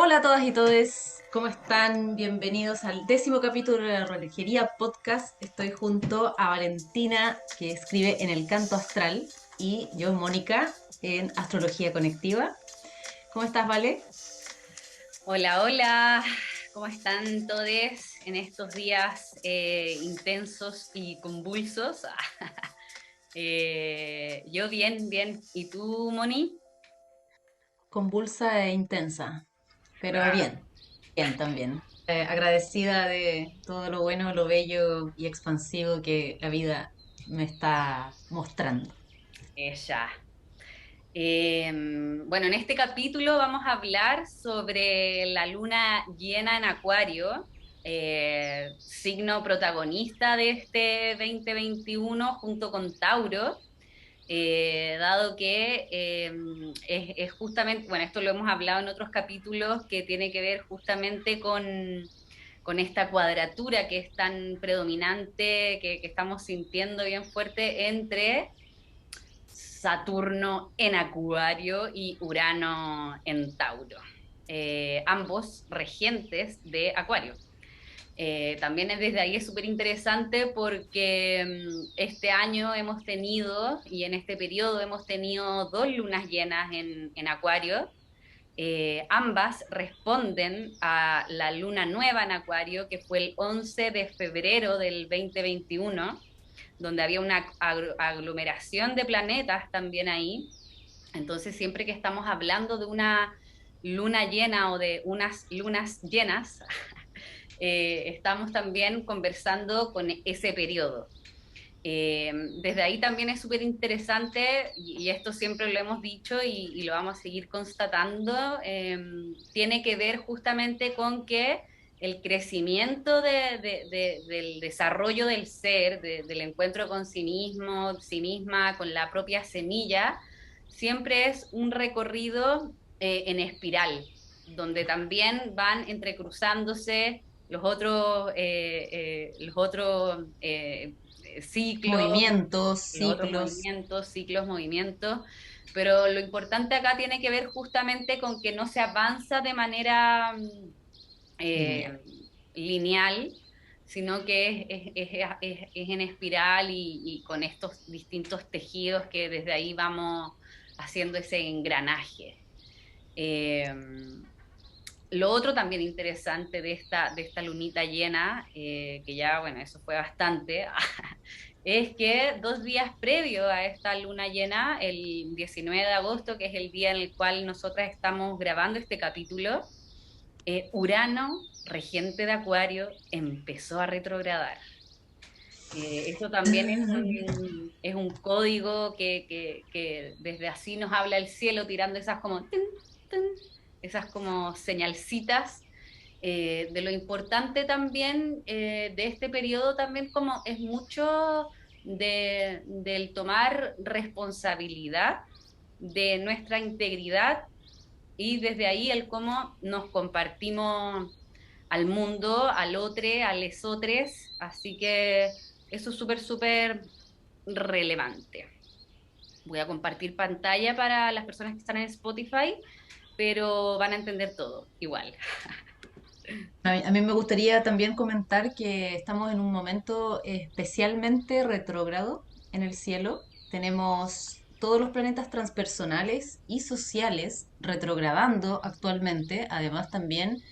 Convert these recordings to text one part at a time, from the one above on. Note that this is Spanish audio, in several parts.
Hola a todas y todes, ¿cómo están? Bienvenidos al 10º capítulo de la Relojería Podcast. Estoy junto a Valentina, que escribe en El Canto Astral, y yo, Mónica, en Astrología Conectiva. ¿Cómo estás, Vale? Hola, hola, ¿cómo están todos en estos días intensos y convulsos? Yo bien, bien. ¿Y tú, Moni? Convulsa e intensa, pero bien, bien también. Agradecida de todo lo bueno, lo bello y expansivo que la vida me está mostrando. Ella. Bueno, en este capítulo vamos a hablar sobre la luna llena en Acuario, signo protagonista de este 2021 junto con Tauro. Dado que es justamente, bueno, esto lo hemos hablado en otros capítulos, que tiene que ver justamente con esta cuadratura que es tan predominante, que estamos sintiendo bien fuerte entre Saturno en Acuario y Urano en Tauro, ambos regentes de Acuario. También desde ahí es súper interesante porque este año hemos tenido, y en este periodo hemos tenido dos lunas llenas en Acuario. Ambas responden a la luna nueva en Acuario, que fue el 11 de febrero del 2021, donde había una aglomeración de planetas también ahí. Entonces, siempre que estamos hablando de una luna llena o de unas lunas llenas, estamos también conversando con ese periodo. Desde ahí también es súper interesante, y esto siempre lo hemos dicho y lo vamos a seguir constatando, tiene que ver justamente con que el crecimiento del desarrollo del ser, del encuentro con sí misma, con la propia semilla, siempre es un recorrido en espiral, donde también van entrecruzándose los otros ciclos, Movimientos, los otros ciclos. movimientos, ciclos, movimientos, pero lo importante acá tiene que ver justamente con que no se avanza de manera Lineal. eh, lineal, sino que es en espiral y con estos distintos tejidos que desde ahí vamos haciendo ese engranaje. Eh, lo otro también interesante de esta lunita llena, que ya, bueno, eso fue bastante, es que 2 días previo a esta luna llena, el 19 de agosto, que es el día en el cual nosotras estamos grabando este capítulo, Urano, regente de Acuario, empezó a retrogradar. Eso también es un código que desde así nos habla el cielo, tirando esas como, tin, tin, esas como señalcitas, de lo importante también, de este periodo también, como es mucho del tomar responsabilidad de nuestra integridad, y desde ahí el cómo nos compartimos al mundo, al otro, a lesotres. Así que eso es súper, súper relevante. Voy a compartir pantalla para las personas que están en Spotify, pero van a entender todo igual. A mí me gustaría también comentar que estamos en un momento especialmente retrógrado en el cielo. Tenemos todos los planetas transpersonales y sociales retrogradando actualmente, además también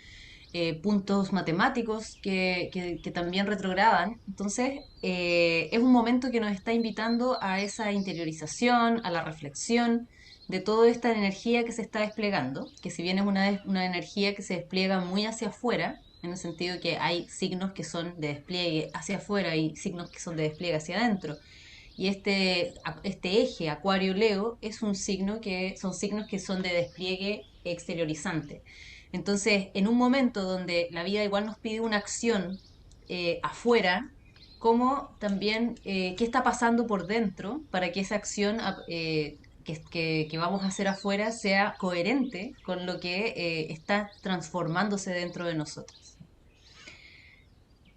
puntos matemáticos que también retrogradan. Entonces, es un momento que nos está invitando a esa interiorización, a la reflexión de toda esta energía que se está desplegando, que si bien es una energía que se despliega muy hacia afuera, en el sentido que hay signos que son de despliegue hacia afuera y signos que son de despliegue hacia adentro. Y este eje Acuario-Leo es un signo que son signos que son de despliegue exteriorizante. Entonces, en un momento donde la vida igual nos pide una acción afuera, como también qué está pasando por dentro para que esa acción que vamos a hacer afuera sea coherente con lo que está transformándose dentro de nosotros.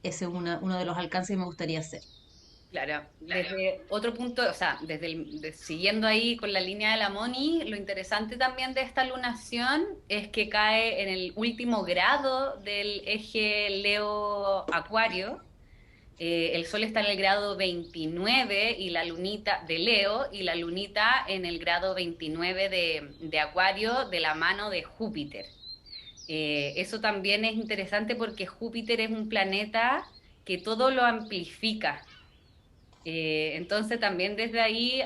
Ese es uno de los alcances que me gustaría hacer. Claro, desde otro punto, o sea, siguiendo ahí con la línea de la Moni, lo interesante también de esta lunación es que cae en el último grado del eje Leo-Acuario. El Sol está en el grado 29 y la lunita de Leo y la lunita en el grado 29 de Acuario de la mano de Júpiter. Eso también es interesante porque Júpiter es un planeta que todo lo amplifica. Entonces también desde ahí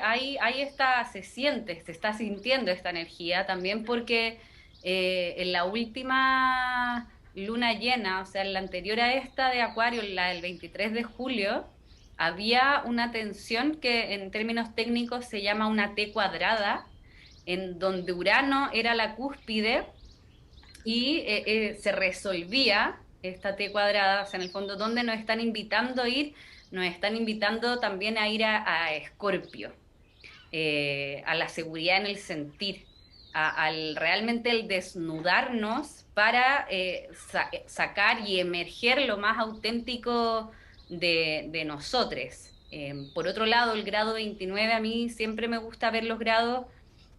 se siente, se está sintiendo esta energía también porque en la última luna llena, o sea, en la anterior a esta de Acuario, la del 23 de julio, había una tensión que en términos técnicos se llama una T cuadrada, en donde Urano era la cúspide y se resolvía esta T cuadrada, o sea, en el fondo, ¿dónde nos están invitando a ir? Nos están invitando también a ir a Escorpio, a la seguridad en el sentir, al realmente el desnudarnos para sacar y emerger lo más auténtico de nosotros. Por otro lado, el grado 29, a mí siempre me gusta ver los grados,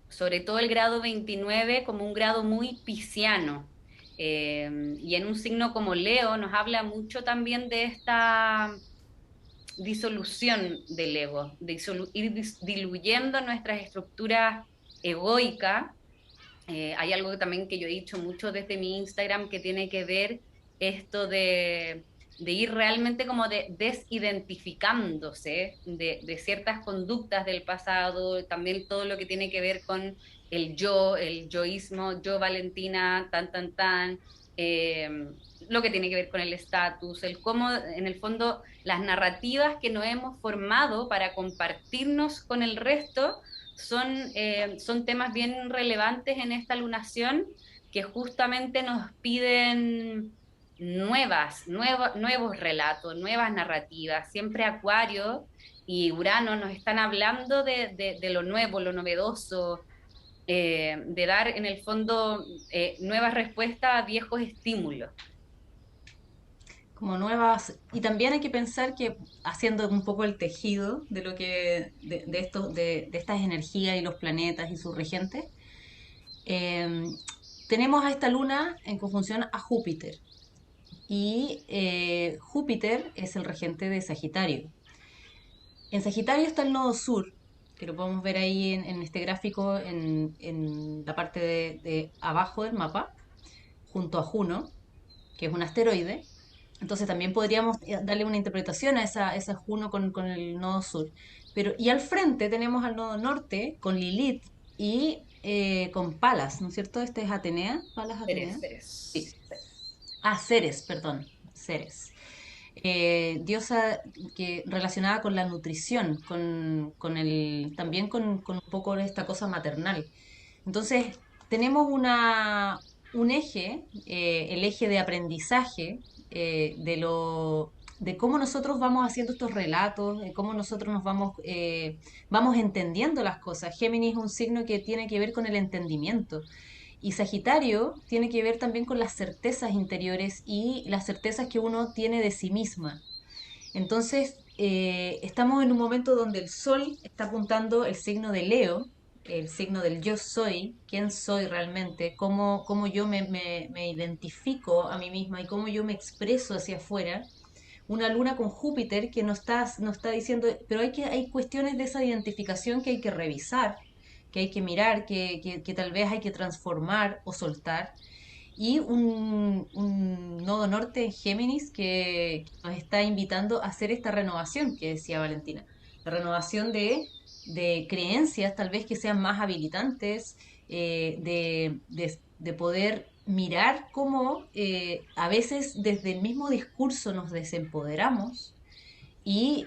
sobre todo el grado 29, como un grado muy pisciano. Y en un signo como Leo nos habla mucho también de esta disolución del ego, de ir diluyendo nuestras estructuras egoicas. Hay algo que también que yo he dicho mucho desde mi Instagram que tiene que ver esto de ir realmente como desidentificándose de ciertas conductas del pasado, también todo lo que tiene que ver con el yo, el yoísmo, yo Valentina, tan, tan, tan, eh, lo que tiene que ver con el estatus, el cómo en el fondo las narrativas que nos hemos formado para compartirnos con el resto son temas bien relevantes en esta lunación que justamente nos piden nuevos relatos, nuevas narrativas. Siempre Acuario y Urano nos están hablando de lo nuevo, lo novedoso, de dar en el fondo nuevas respuestas a viejos estímulos. Como nuevas, y también hay que pensar que haciendo un poco el tejido de lo que, de estas energías y los planetas y sus regentes, eh, tenemos a esta luna en conjunción a Júpiter. Y Júpiter es el regente de Sagitario. En Sagitario está el nodo sur, que lo podemos ver ahí en este gráfico en la parte de abajo del mapa, junto a Juno, que es un asteroide. Entonces también podríamos darle una interpretación a esa Juno con el nodo sur. Pero, y al frente tenemos al nodo norte con Lilith y con Palas, ¿no es cierto? Este es Atenea, Palas Ceres, Atenea. Sí. Ceres. Ah, Ceres, perdón, Ceres. Diosa que relacionada con la nutrición, también con un poco de esta cosa maternal. Entonces, tenemos un eje, el eje de aprendizaje, de cómo nosotros vamos haciendo estos relatos, de cómo nosotros vamos entendiendo las cosas. Géminis es un signo que tiene que ver con el entendimiento. Y Sagitario tiene que ver también con las certezas interiores y las certezas que uno tiene de sí misma. Entonces, estamos en un momento donde el Sol está apuntando el signo de Leo, el signo del yo soy, quién soy realmente, cómo yo me identifico a mí misma y cómo yo me expreso hacia afuera. Una luna con Júpiter que nos está diciendo, pero hay cuestiones de esa identificación que hay que revisar, que hay que mirar, que tal vez hay que transformar o soltar y un nodo norte en Géminis que nos está invitando a hacer esta renovación que decía Valentina. La renovación de creencias tal vez que sean más habilitantes, de poder mirar cómo a veces desde el mismo discurso nos desempoderamos y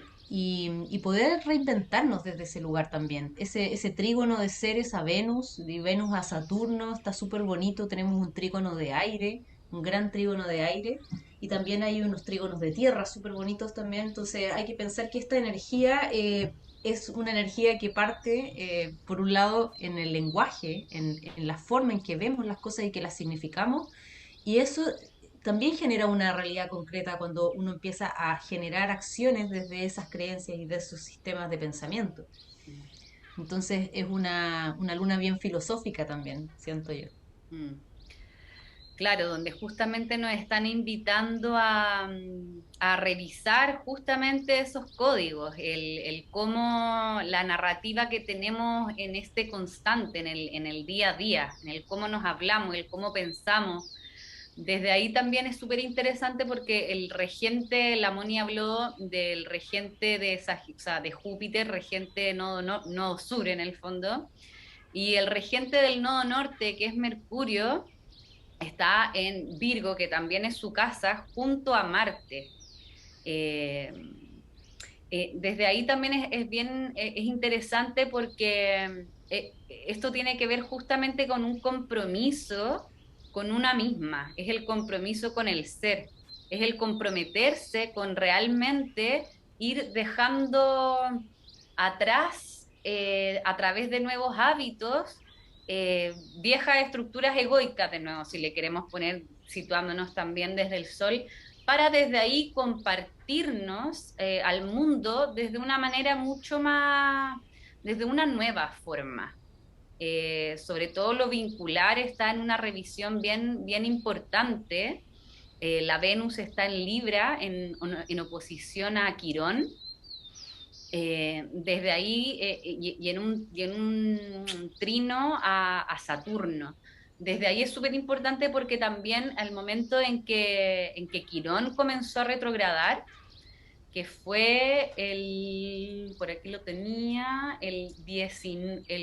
poder reinventarnos desde ese lugar también. Ese trígono de Ceres a Venus, de Venus a Saturno, está súper bonito. Tenemos un trígono de aire, un gran trígono de aire, y también hay unos trígonos de tierra súper bonitos también. Entonces hay que pensar que esta energía es una energía que parte, por un lado, en el lenguaje, en la forma en que vemos las cosas y que las significamos, y eso también genera una realidad concreta cuando uno empieza a generar acciones desde esas creencias y de esos sistemas de pensamiento. Entonces es una luna bien filosófica también, siento yo. Mm. Claro, donde justamente nos están invitando a revisar justamente esos códigos, el cómo la narrativa que tenemos en este constante, en el día a día, en el cómo nos hablamos, el cómo pensamos. Desde ahí también es súper interesante porque el regente, la Moni habló del regente de, o sea, de Júpiter, regente nodo sur en el fondo, y el regente del nodo norte, que es Mercurio, está en Virgo, que también es su casa, junto a Marte. Eh, Desde ahí también es bien, es interesante porque esto tiene que ver justamente con un compromiso con una misma, es el compromiso con el ser, es el comprometerse con realmente ir dejando atrás a través de nuevos hábitos, viejas estructuras egoicas de nuevo, si le queremos poner situándonos también desde el sol, para desde ahí compartirnos al mundo desde una manera mucho más, desde una nueva forma. Sobre todo lo vincular está en una revisión bien, bien importante. La Venus está en Libra, en oposición a Quirón. Desde ahí y en un trino a Saturno. Desde ahí es súper importante porque también al momento en que Quirón comenzó a retrogradar, que fue por aquí lo tenía, el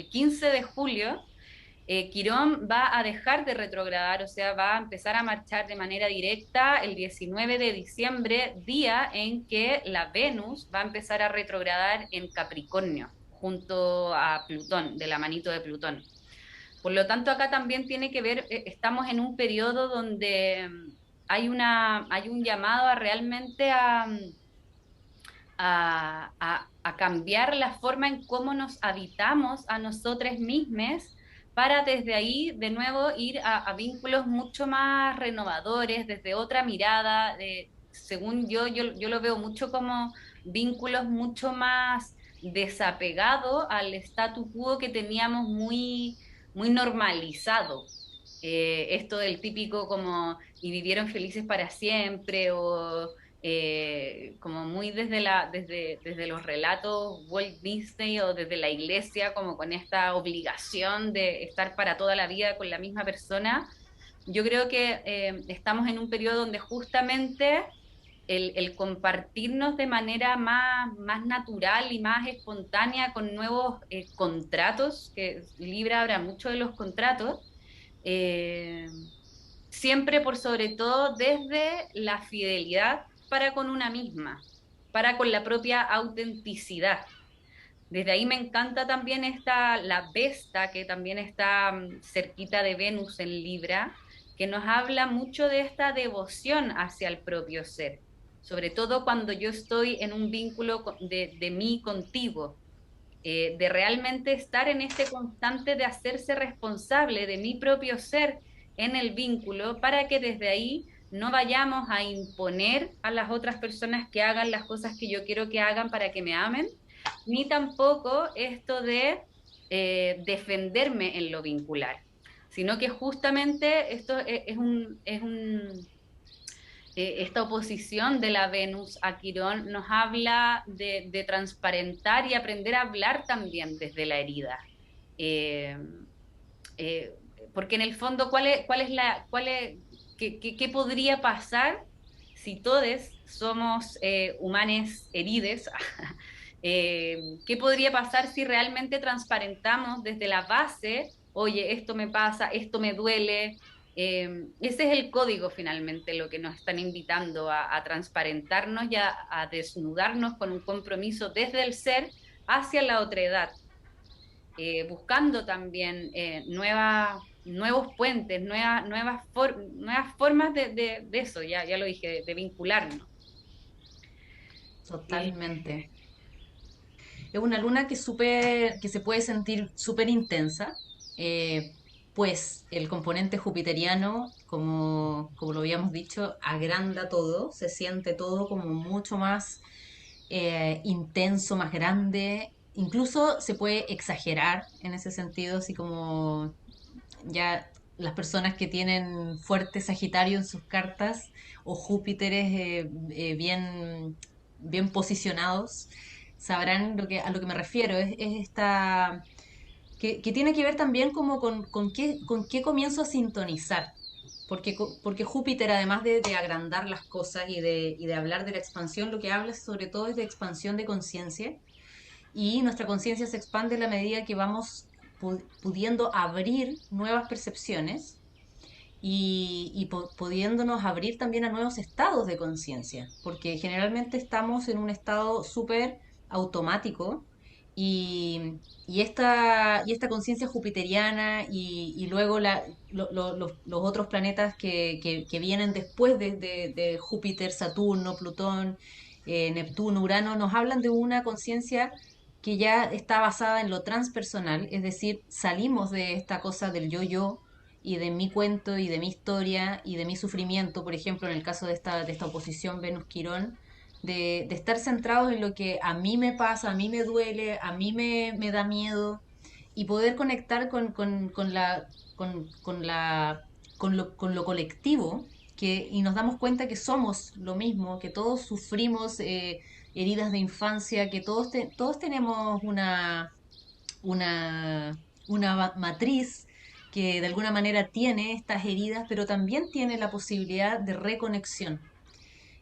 15 de julio, Quirón va a dejar de retrogradar, o sea, va a empezar a marchar de manera directa el 19 de diciembre, día en que la Venus va a empezar a retrogradar en Capricornio, junto a Plutón, de la manito de Plutón. Por lo tanto, acá también tiene que ver, estamos en un periodo donde hay un llamado a realmente a cambiar la forma en cómo nos habitamos a nosotros mismos para desde ahí de nuevo ir a vínculos mucho más renovadores, desde otra mirada, según yo lo veo mucho como vínculos mucho más desapegados al statu quo que teníamos muy, muy normalizado. Esto del típico como y vivieron felices para siempre o como muy desde los relatos Walt Disney o desde la iglesia, como con esta obligación de estar para toda la vida con la misma persona. Yo creo que estamos en un periodo donde justamente el compartirnos de manera más natural y más espontánea con nuevos contratos, que Libra habla mucho de los contratos, eh, siempre por sobre todo desde la fidelidad para con una misma, para con la propia autenticidad. Desde ahí me encanta también la Vesta, que también está cerquita de Venus en Libra, que nos habla mucho de esta devoción hacia el propio ser, sobre todo cuando yo estoy en un vínculo de mí contigo, de realmente estar en este constante de hacerse responsable de mi propio ser en el vínculo para que desde ahí no vayamos a imponer a las otras personas que hagan las cosas que yo quiero que hagan para que me amen, ni tampoco esto de defenderme en lo vincular, sino que justamente esto esta oposición de la Venus a Quirón nos habla de transparentar y aprender a hablar también desde la herida. Eh, eh, Porque en el fondo, qué podría pasar si todos somos humanos herides? ¿Qué podría pasar si realmente transparentamos desde la base, oye, esto me pasa, esto me duele? Ese es el código finalmente, lo que nos están invitando a transparentarnos y a desnudarnos con un compromiso desde el ser hacia la otredad, buscando también nuevos puentes, nuevas formas de eso, ya lo dije, de vincularnos. Eh, Totalmente. Es una luna que se puede sentir súper intensa, pues el componente jupiteriano, como como lo habíamos dicho, agranda todo, se siente todo como mucho más intenso, más grande. Incluso se puede exagerar en ese sentido, así como ya las personas que tienen fuerte Sagitario en sus cartas o Júpiteres bien posicionados sabrán a lo que me refiero. Es esta que tiene que ver también como con qué comienzo a sintonizar. Porque Júpiter, además de agrandar las cosas y de hablar de la expansión, lo que habla sobre todo es de expansión de conciencia. Y nuestra conciencia se expande en la medida que vamos pudiendo abrir nuevas percepciones y pudiéndonos abrir también a nuevos estados de conciencia, porque generalmente estamos en un estado súper automático y esta conciencia jupiteriana y luego los otros planetas que vienen después de Júpiter, Saturno, Plutón, Neptuno, Urano, nos hablan de una conciencia que ya está basada en lo transpersonal, es decir, salimos de esta cosa del yo-yo y de mi cuento y de mi historia y de mi sufrimiento, por ejemplo, en el caso de esta oposición Venus-Quirón, de estar centrados en lo que a mí me pasa, a mí me duele, a mí me da miedo y poder conectar con lo colectivo y nos damos cuenta que somos lo mismo, que todos sufrimos heridas de infancia, que todos tenemos una, una matriz que de alguna manera tiene estas heridas, pero también tiene la posibilidad de reconexión.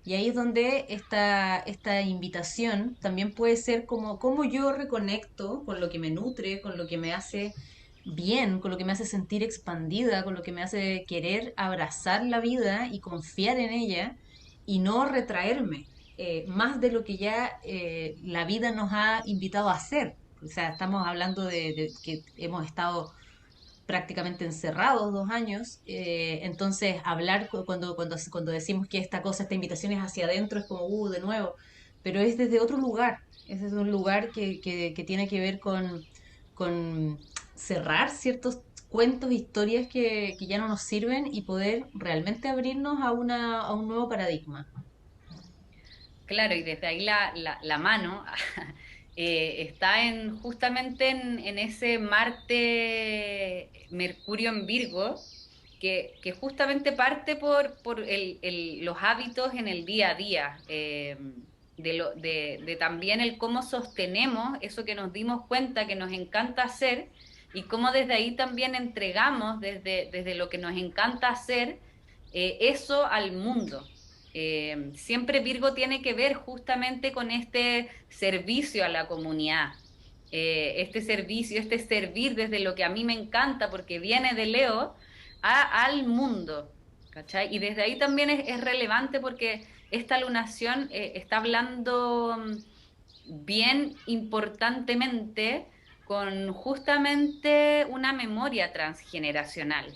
Y ahí es donde esta invitación también puede ser como cómo yo reconecto con lo que me nutre, con lo que me hace bien, con lo que me hace sentir expandida, con lo que me hace querer abrazar la vida y confiar en ella y no retraerme más de lo que ya la vida nos ha invitado a hacer. O sea, estamos hablando de que hemos estado prácticamente encerrados 2 años, entonces hablar cuando decimos que esta cosa, esta invitación es hacia adentro, es como, de nuevo, pero es desde otro lugar, es desde un lugar que tiene que ver con cerrar ciertos cuentos, historias que ya no nos sirven y poder realmente abrirnos a un nuevo paradigma. Claro, y desde ahí la mano está justamente en ese Marte, Mercurio en Virgo, que justamente parte por los hábitos en el día a día, de también el cómo sostenemos eso que nos dimos cuenta que nos encanta hacer y cómo desde ahí también entregamos desde lo que nos encanta hacer eso al mundo. Siempre Virgo tiene que ver justamente con este servicio a la comunidad, este servicio, este servir desde lo que a mí me encanta, porque viene de Leo al mundo, ¿cachai? Y desde ahí también es relevante porque esta lunación está hablando bien importantemente con justamente una memoria transgeneracional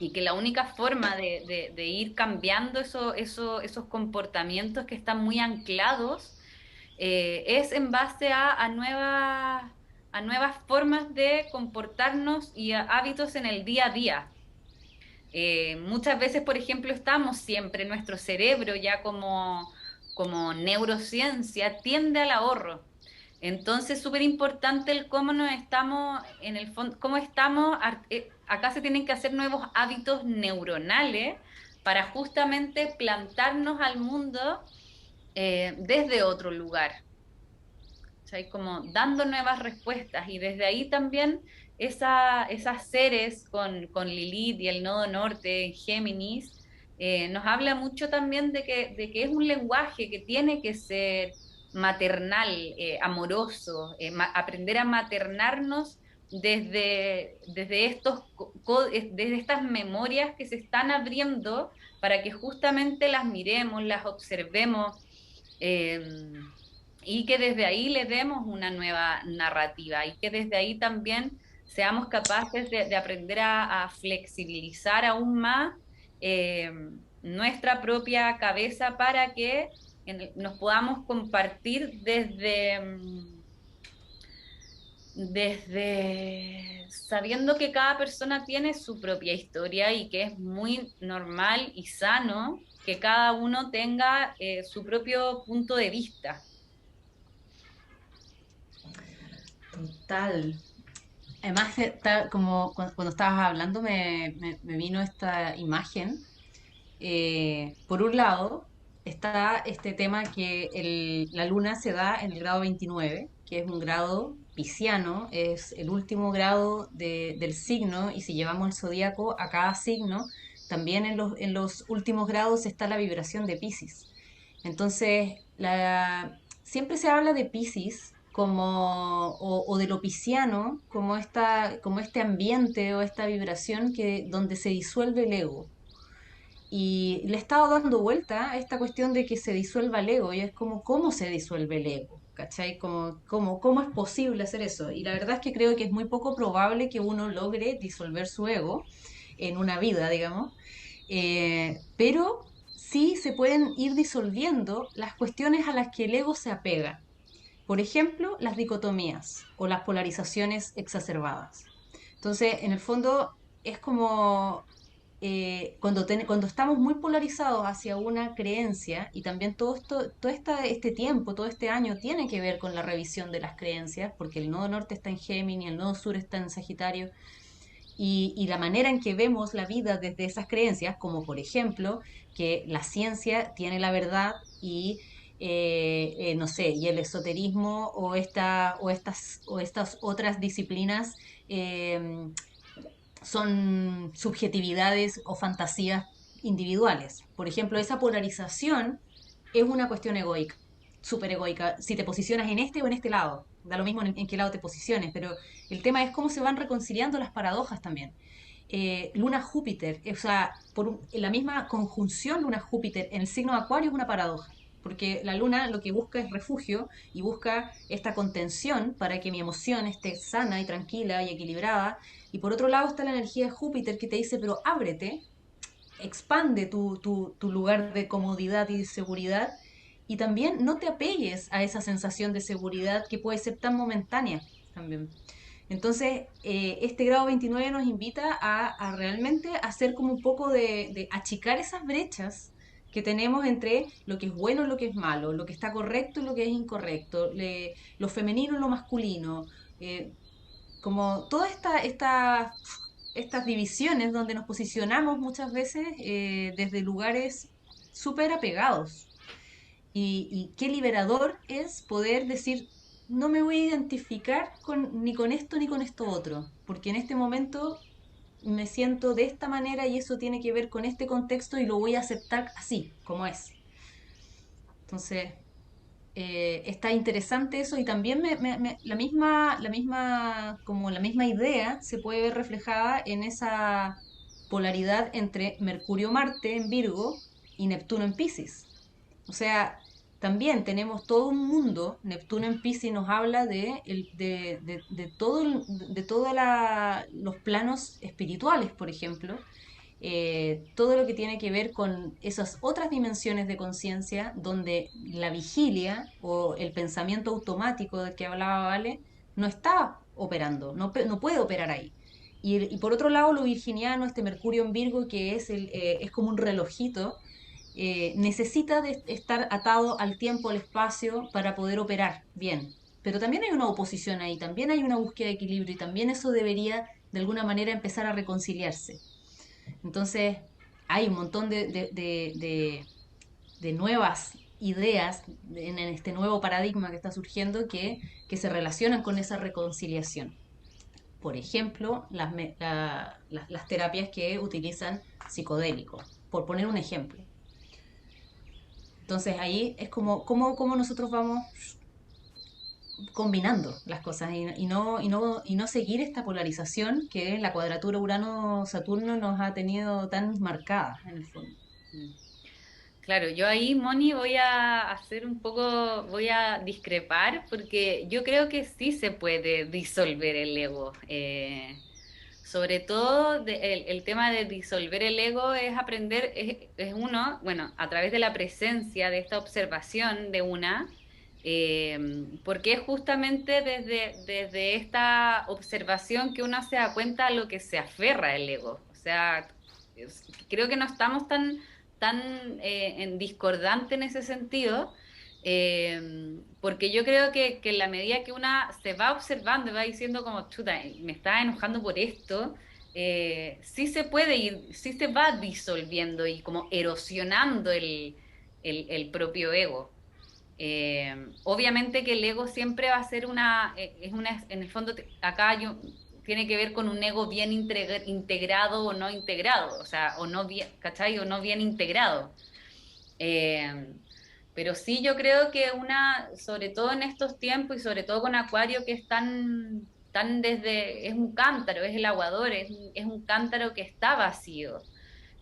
y que la única forma de ir cambiando esos comportamientos que están muy anclados es en base a nuevas formas de comportarnos y a hábitos en el día a día. Muchas veces, por ejemplo, estamos siempre, nuestro cerebro ya como neurociencia tiende al ahorro. Entonces, súper importante el cómo nos estamos, en el fondo, cómo estamos, acá se tienen que hacer nuevos hábitos neuronales para justamente plantarnos al mundo desde otro lugar. ¿Cachai? Como dando nuevas respuestas y desde ahí también esas seres con Lilith y el nodo norte en Géminis nos habla mucho también de que es un lenguaje que tiene que ser maternal, amoroso, aprender a maternarnos desde estas memorias que se están abriendo para que justamente las miremos, las observemos. Y que desde ahí le demos una nueva narrativa y que desde ahí también seamos capaces de aprender a flexibilizar aún más eh, nuestra propia cabeza para que nos podamos compartir Desde sabiendo que cada persona tiene su propia historia y que es muy normal y sano que cada uno tenga su propio punto de vista. Total. Además, como cuando estabas hablando me vino esta imagen. Por un lado, está este tema que la luna se da en el grado 29, que es un grado pisciano, es el último grado del signo, y si llevamos el zodíaco a cada signo, también en los últimos grados está la vibración de Piscis. Entonces, siempre se habla de Piscis o de lo pisciano como este ambiente o esta vibración donde se disuelve el ego. Y le he estado dando vuelta a esta cuestión de que se disuelva el ego, y es como, ¿cómo se disuelve el ego? ¿Cachai? ¿Cómo es posible hacer eso? Y la verdad es que creo que es muy poco probable que uno logre disolver su ego en una vida, digamos, pero sí se pueden ir disolviendo las cuestiones a las que el ego se apega. Por ejemplo, las dicotomías o las polarizaciones exacerbadas. Entonces, en el fondo, es como cuando estamos muy polarizados hacia una creencia, y también este tiempo, todo este año tiene que ver con la revisión de las creencias, porque el nodo norte está en Géminis, el nodo sur está en Sagitario, y la manera en que vemos la vida desde esas creencias, como por ejemplo que la ciencia tiene la verdad no sé, y el esoterismo o estas otras disciplinas eh, son subjetividades o fantasías individuales. Por ejemplo, esa polarización es una cuestión egoica, súper egoica, si te posicionas en este o en este lado. Da lo mismo en qué lado te posiciones, pero el tema es cómo se van reconciliando las paradojas también. Luna-Júpiter, o sea, la misma conjunción Luna-Júpiter en el signo de Acuario es una paradoja, porque la luna lo que busca es refugio y busca esta contención para que mi emoción esté sana y tranquila y equilibrada. Y por otro lado está la energía de Júpiter que te dice, pero ábrete, expande tu lugar de comodidad y de seguridad, y también no te apegues a esa sensación de seguridad que puede ser tan momentánea también. Entonces, este grado 29 nos invita a realmente hacer como un poco de achicar esas brechas que tenemos entre lo que es bueno y lo que es malo, lo que está correcto y lo que es incorrecto, lo femenino y lo masculino, como todas estas divisiones donde nos posicionamos muchas veces desde lugares súper apegados. Y qué liberador es poder decir, no me voy a identificar ni con esto ni con esto otro, porque en este momento me siento de esta manera y eso tiene que ver con este contexto y lo voy a aceptar así, como es. Entonces, está interesante eso, y también como la misma idea se puede ver reflejada en esa polaridad entre Mercurio-Marte en Virgo y Neptuno en Piscis. O sea, también tenemos todo un mundo. Neptuno en Piscis nos habla de todos los planos espirituales, por ejemplo, todo lo que tiene que ver con esas otras dimensiones de conciencia donde la vigilia o el pensamiento automático del que hablaba Vale no está operando, no puede operar ahí. Y por otro lado, lo virginiano, este Mercurio en Virgo, que es como un relojito, necesita de estar atado al tiempo, al espacio, para poder operar bien. Pero también hay una oposición ahí, también hay una búsqueda de equilibrio, y también eso debería de alguna manera empezar a reconciliarse. Entonces, hay un montón de nuevas ideas en este nuevo paradigma que está surgiendo que se relacionan con esa reconciliación. Por ejemplo, las terapias que utilizan psicodélicos, por poner un ejemplo. Entonces ahí es como nosotros vamos combinando las cosas, y no seguir esta polarización que la cuadratura Urano-Saturno nos ha tenido tan marcada en el fondo. Claro, yo ahí, Moni, voy a hacer un poco, voy a discrepar porque yo creo que sí se puede disolver el ego. Sobre todo el tema de disolver el ego es aprender, es uno, bueno, a través de la presencia de esta observación de una. Porque es justamente desde esta observación que uno se da cuenta a lo que se aferra el ego. O sea, creo que no estamos tan en discordante en ese sentido, porque yo creo que en la medida que una se va observando y va diciendo como, chuta, me está enojando por esto, sí se puede ir, sí se va disolviendo y como erosionando el propio ego. Obviamente que el ego siempre va a ser en el fondo, acá yo, tiene que ver con un ego bien integrado o no integrado, o sea, o no bien, ¿cachai? O no bien integrado. Eh, pero sí yo creo que sobre todo en estos tiempos y sobre todo con Acuario que es tan es un cántaro, es el aguador, es un cántaro que está vacío.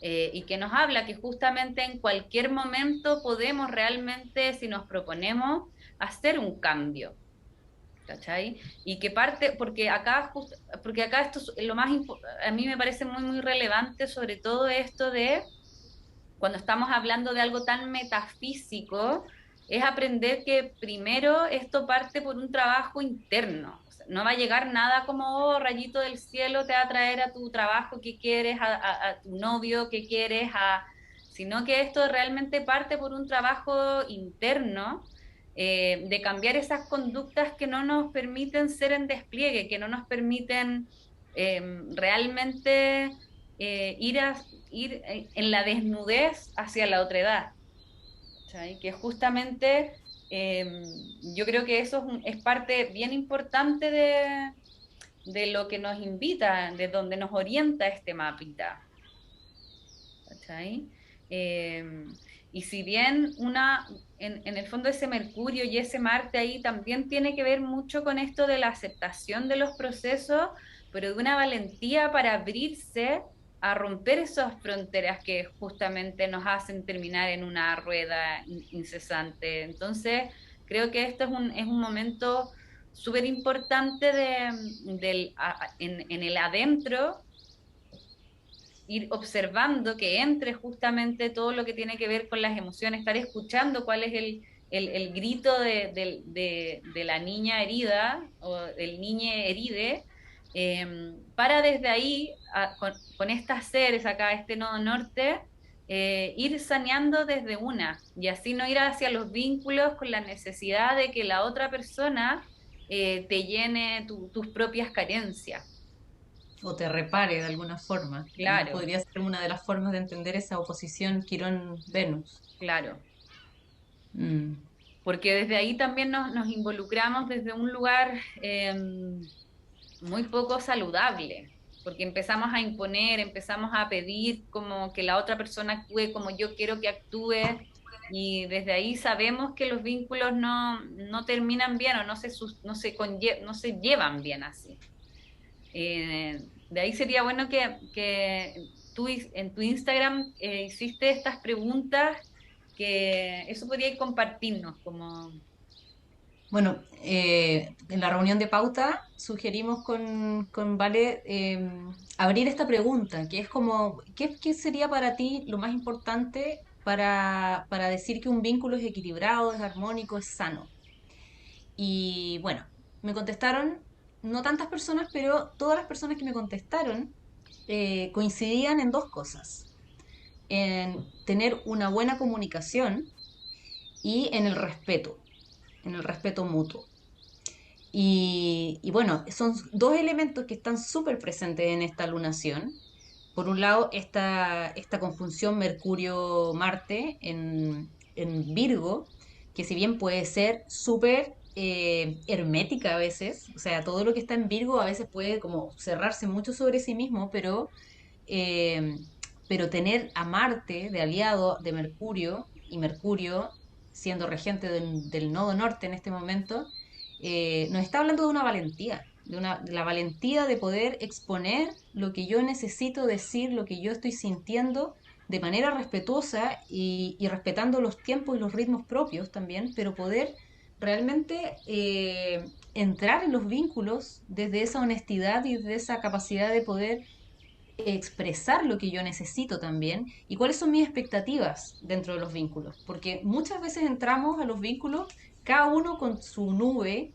Y que nos habla que justamente en cualquier momento podemos realmente, si nos proponemos, hacer un cambio, ¿cachai? Y que parte, porque acá esto es lo a mí me parece muy relevante, sobre todo esto de cuando estamos hablando de algo tan metafísico, es aprender que primero esto parte por un trabajo interno. O sea, no va a llegar nada como, oh, rayito del cielo, te va a traer a tu trabajo que quieres, a tu novio que quieres, sino que esto realmente parte por un trabajo interno, de cambiar esas conductas que no nos permiten ser en despliegue, que no nos permiten realmente ir en la desnudez hacia la otredad, ¿cachai? Que justamente eh, yo creo que eso es parte bien importante de lo que nos invita, de donde nos orienta este mapita, ¿cachai? Eh, y si bien en el fondo ese Mercurio y ese Marte ahí también tiene que ver mucho con esto de la aceptación de los procesos, pero de una valentía para abrirse a romper esas fronteras que justamente nos hacen terminar en una rueda incesante. Entonces, creo que esto es un momento súper importante en el adentro, ir observando que entre justamente todo lo que tiene que ver con las emociones, estar escuchando cuál es el grito de la niña herida o del niñe heride, para desde ahí, con estas seres acá, este nodo norte, ir saneando desde una y así no ir hacia los vínculos con la necesidad de que la otra persona te llene tus propias carencias. O te repare de alguna forma. También Claro, podría ser una de las formas de entender esa oposición Quirón-Venus. claro. Mm. Porque desde ahí también nos involucramos desde un lugar muy poco saludable, porque empezamos a imponer, empezamos a pedir como que la otra persona actúe como yo quiero que actúe, y desde ahí sabemos que los vínculos no terminan bien o no se llevan bien así. De ahí sería bueno que tú en tu Instagram hiciste estas preguntas, que eso podría compartirnos como... Bueno, en la reunión de pauta sugerimos con Vale abrir esta pregunta, que es como, ¿qué sería para ti lo más importante para decir que un vínculo es equilibrado, es armónico, es sano? Y bueno, me contestaron, no tantas personas, pero todas las personas que me contestaron coincidían en dos cosas, en tener una buena comunicación y en el respeto mutuo. Y bueno, son dos elementos que están súper presentes en esta lunación. Por un lado, esta conjunción Mercurio-Marte en Virgo, que si bien puede ser súper hermética a veces, o sea, todo lo que está en Virgo a veces puede como cerrarse mucho sobre sí mismo, eh, pero tener a Marte de aliado de Mercurio y Mercurio siendo regente del nodo norte en este momento, nos está hablando de una valentía, de la valentía de poder exponer lo que yo necesito decir, lo que yo estoy sintiendo de manera respetuosa y respetando los tiempos y los ritmos propios también, pero poder realmente entrar en los vínculos desde esa honestidad y desde esa capacidad de poder expresar lo que yo necesito también y cuáles son mis expectativas dentro de los vínculos. Porque muchas veces entramos a los vínculos cada uno con su nube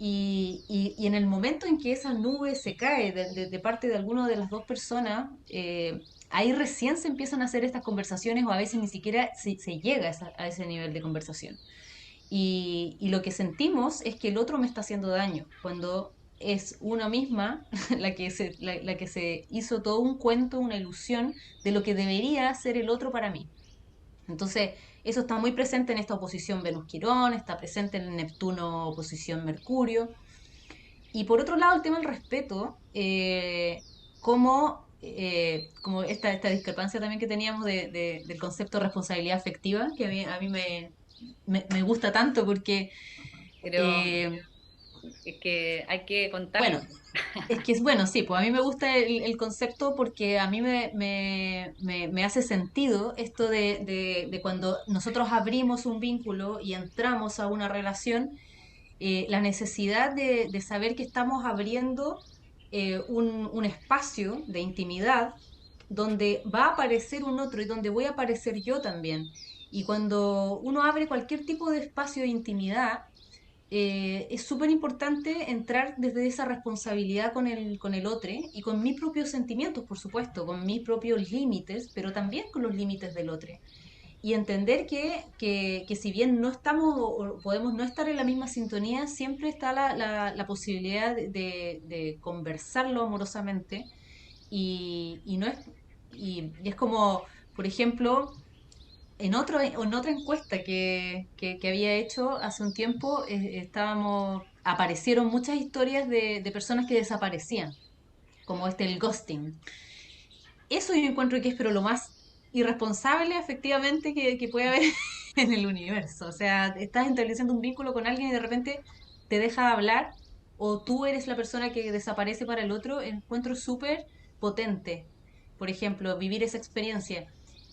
y en el momento en que esa nube se cae de parte de alguna de las dos personas, ahí recién se empiezan a hacer estas conversaciones o a veces ni siquiera se llega a ese nivel de conversación. Y lo que sentimos es que el otro me está haciendo daño, cuando es una misma la que se hizo todo un cuento, una ilusión de lo que debería ser el otro para mí. Entonces, eso está muy presente en esta oposición Venus-Quirón, está presente en Neptuno oposición Mercurio. Y por otro lado, el tema del respeto, como esta discrepancia también que teníamos del concepto de responsabilidad afectiva, que a mí me gusta tanto porque, Pero eh, es que hay que contarlo. bueno, es que es bueno, sí, pues a mí me gusta el concepto porque a mí me hace sentido esto de cuando nosotros abrimos un vínculo y entramos a una relación, la necesidad de saber que estamos abriendo un espacio de intimidad donde va a aparecer un otro y donde voy a aparecer yo también. Y cuando uno abre cualquier tipo de espacio de intimidad, es súper importante entrar desde esa responsabilidad con el otro y con mis propios sentimientos, por supuesto, con mis propios límites, pero también con los límites del otro. Y entender que si bien no estamos o podemos no estar en la misma sintonía, siempre está la posibilidad de conversarlo amorosamente y no es, y es como, por ejemplo, en otra encuesta que había hecho hace un tiempo, aparecieron muchas historias de personas que desaparecían, como el ghosting. Eso yo encuentro que es pero lo más irresponsable efectivamente que puede haber en el universo. O sea, estás estableciendo un vínculo con alguien y de repente te deja de hablar o tú eres la persona que desaparece para el otro. Encuentro súper potente, por ejemplo, vivir esa experiencia.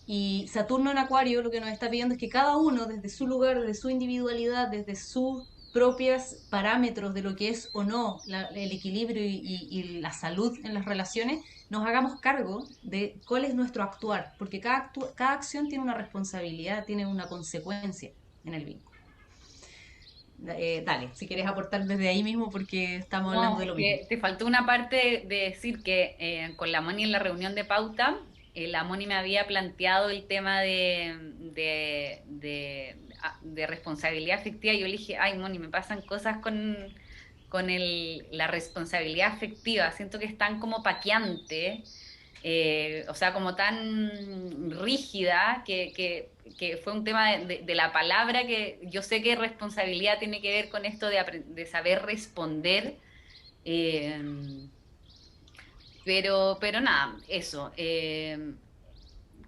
Y Saturno en Acuario lo que nos está pidiendo es que cada uno desde su lugar, desde su individualidad, desde sus propias parámetros de lo que es o no el equilibrio y la salud en las relaciones, nos hagamos cargo de cuál es nuestro actuar, porque cada acción tiene una responsabilidad, tiene una consecuencia en el vínculo. Dale, si quieres aportar desde ahí mismo, porque estamos hablando No, de es lo mismo. que te faltó una parte de decir que con la Moni en la reunión de pauta, la Moni me había planteado el tema de responsabilidad afectiva y yo le dije, ay Moni, me pasan cosas con la responsabilidad afectiva, siento que es tan como paqueante, o sea, como tan rígida, que fue un tema de la palabra que yo sé que responsabilidad tiene que ver con esto de saber responder, eh, pero nada, eso,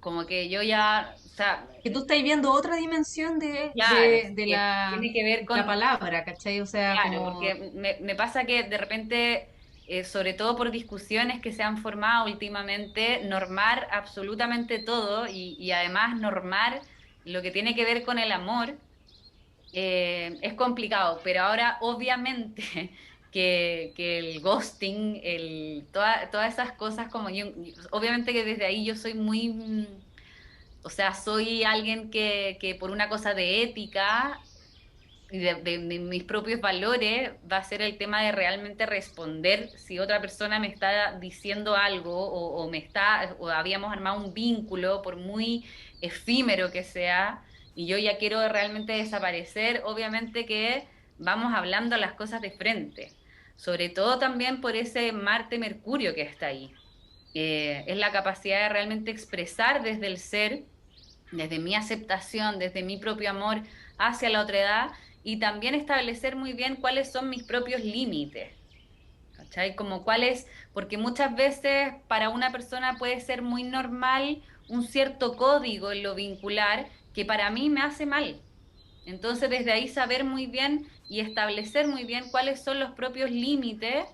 como que yo ya, o sea, Que tú estás viendo otra dimensión claro, de que tiene que ver la con, palabra, ¿cachai? O sea, claro, como porque me pasa que de repente, sobre todo por discusiones que se han formado últimamente, normar absolutamente todo y además normar lo que tiene que ver con el amor. Es complicado, pero ahora obviamente que el ghosting, todas esas cosas como obviamente que desde ahí yo soy muy, o sea, soy alguien que por una cosa de ética y de mis propios valores va a ser el tema de realmente responder si otra persona me está diciendo algo o habíamos armado un vínculo, por muy efímero que sea, y yo ya quiero realmente desaparecer, obviamente que vamos hablando las cosas de frente, sobre todo también por ese Marte-Mercurio que está ahí. Es la capacidad de realmente expresar desde el ser, desde mi aceptación, desde mi propio amor hacia la otra edad y también establecer muy bien cuáles son mis propios límites. ¿Cachai? Como cuáles, porque muchas veces para una persona puede ser muy normal un cierto código en lo vincular que para mí me hace mal. Entonces, desde ahí saber muy bien y establecer muy bien cuáles son los propios límites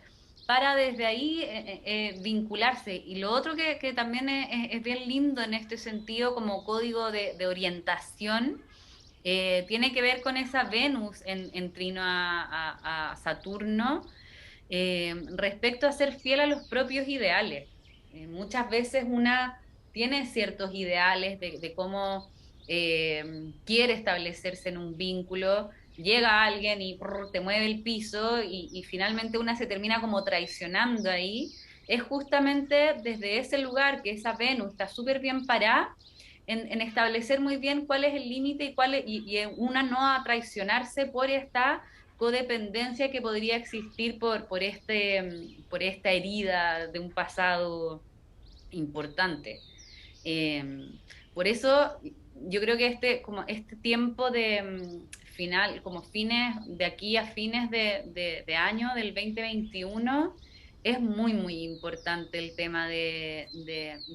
para desde ahí vincularse. Y lo otro que también es bien lindo en este sentido como código de orientación, tiene que ver con esa Venus en trino a Saturno, respecto a ser fiel a los propios ideales. Muchas veces una tiene ciertos ideales de cómo quiere establecerse en un vínculo, llega alguien y prr, te mueve el piso y finalmente una se termina como traicionando ahí. Es justamente desde ese lugar que esa Venus está súper bien parada en establecer muy bien cuál es el límite y, y una no a traicionarse por esta codependencia que podría existir por esta herida de un pasado importante. Eh, por eso yo creo que como este tiempo de final, como fines, de aquí a fines de año del 2021, es muy, muy importante el tema de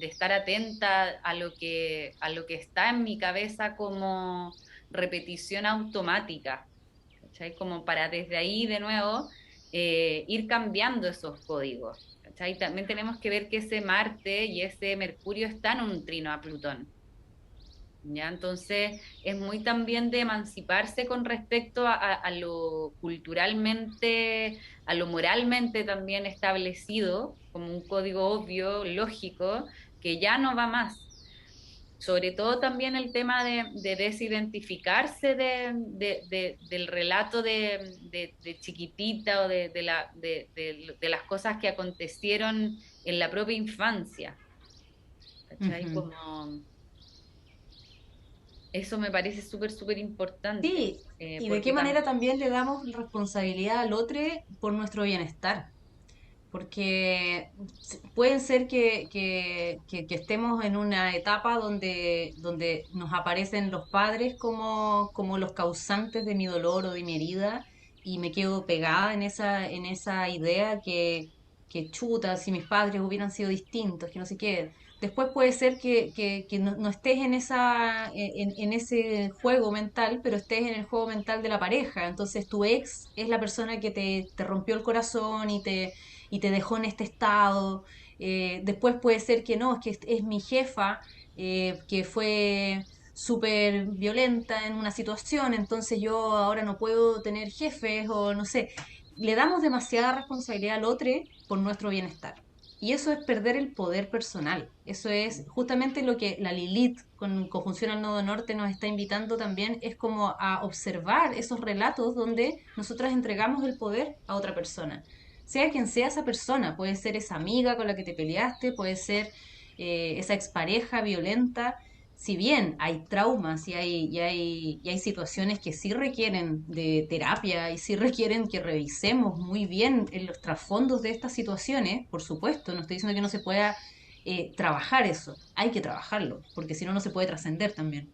estar atenta a lo que está en mi cabeza como repetición automática, ¿cachai? Como para desde ahí de nuevo ir cambiando esos códigos. ¿Cachai? También tenemos que ver que ese Marte y ese Mercurio están en un trino a Plutón. ¿Ya? Entonces es muy también de emanciparse con respecto a lo culturalmente, a lo moralmente también establecido, como un código obvio, lógico, que ya no va más. Sobre todo también el tema de desidentificarse del relato de chiquitita o de las cosas que acontecieron en la propia infancia. ¿Cachai? Ujú. Como eso me parece súper, súper importante, Sí, y de qué porque manera también le damos responsabilidad al otro por nuestro bienestar. Porque pueden ser que estemos en una etapa donde nos aparecen los padres como los causantes de mi dolor o de mi herida y me quedo pegada en esa idea que chuta, si mis padres hubieran sido distintos, que no sé qué. Después puede ser que no estés en ese juego mental, pero estés en el juego mental de la pareja. Entonces tu ex es la persona que te rompió el corazón y te dejó en este estado. Después puede ser que no, es que es mi jefa que fue súper violenta en una situación, entonces yo ahora no puedo tener jefes o no sé. Le damos demasiada responsabilidad al otro por nuestro bienestar. Y eso es perder el poder personal. Eso es justamente lo que la Lilith con conjunción al nodo norte nos está invitando también, es como a observar esos relatos donde nosotras entregamos el poder a otra persona, sea quien sea esa persona, puede ser esa amiga con la que te peleaste, puede ser esa expareja violenta. Si bien hay traumas y hay situaciones que sí requieren de terapia y sí requieren que revisemos muy bien en los trasfondos de estas situaciones, por supuesto, no estoy diciendo que no se pueda trabajar eso, hay que trabajarlo, porque si no, no se puede trascender también.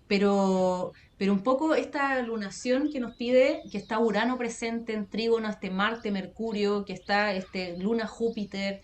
Pero un poco esta lunación que nos pide, que está Urano presente en Trígono, este Marte, Mercurio, que está este Luna, Júpiter,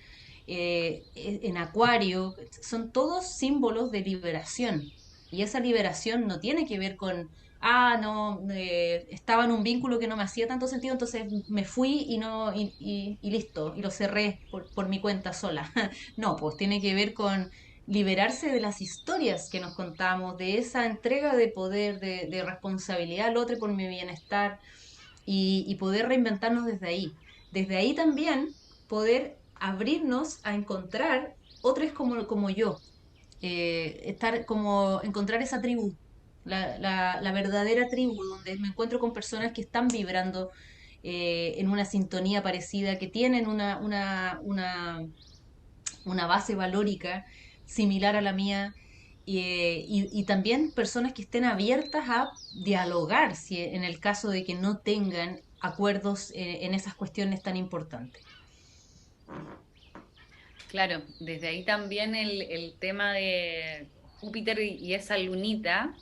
en Acuario, son todos símbolos de liberación. Y esa liberación no tiene que ver con, no, estaba en un vínculo que no me hacía tanto sentido, entonces me fui y no, y listo, y lo cerré por mi cuenta sola. No, pues tiene que ver con liberarse de las historias que nos contamos, de esa entrega de poder, de responsabilidad al otro por mi bienestar y poder reinventarnos desde ahí. Desde ahí también poder abrirnos a encontrar otros como yo, estar como encontrar esa tribu, la verdadera tribu, donde me encuentro con personas que están vibrando en una sintonía parecida, que tienen una base valórica similar a la mía y también personas que estén abiertas a dialogar si en el caso de que no tengan acuerdos en esas cuestiones tan importantes. claro, desde ahí también el tema de Júpiter y esa lunita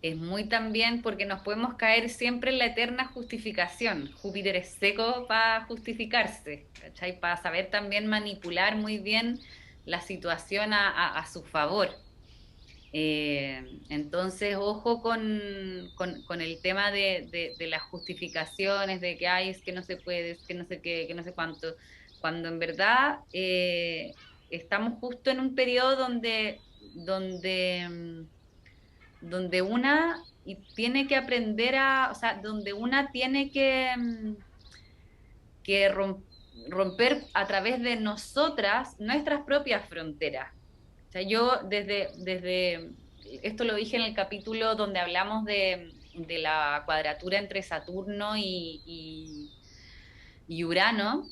es muy también porque nos podemos caer siempre en la eterna justificación. Júpiter es seco para justificarse, ¿cachai? Para saber también manipular muy bien la situación a su favor. Entonces, ojo con el tema de las justificaciones, de que ay, es que no se puede, es que no sé qué, que no sé cuánto, cuando en verdad estamos justo en un periodo donde una tiene que aprender o sea, donde una tiene que romper a través de nosotras nuestras propias fronteras. O sea, yo esto lo dije en el capítulo donde hablamos de la cuadratura entre Saturno y Urano,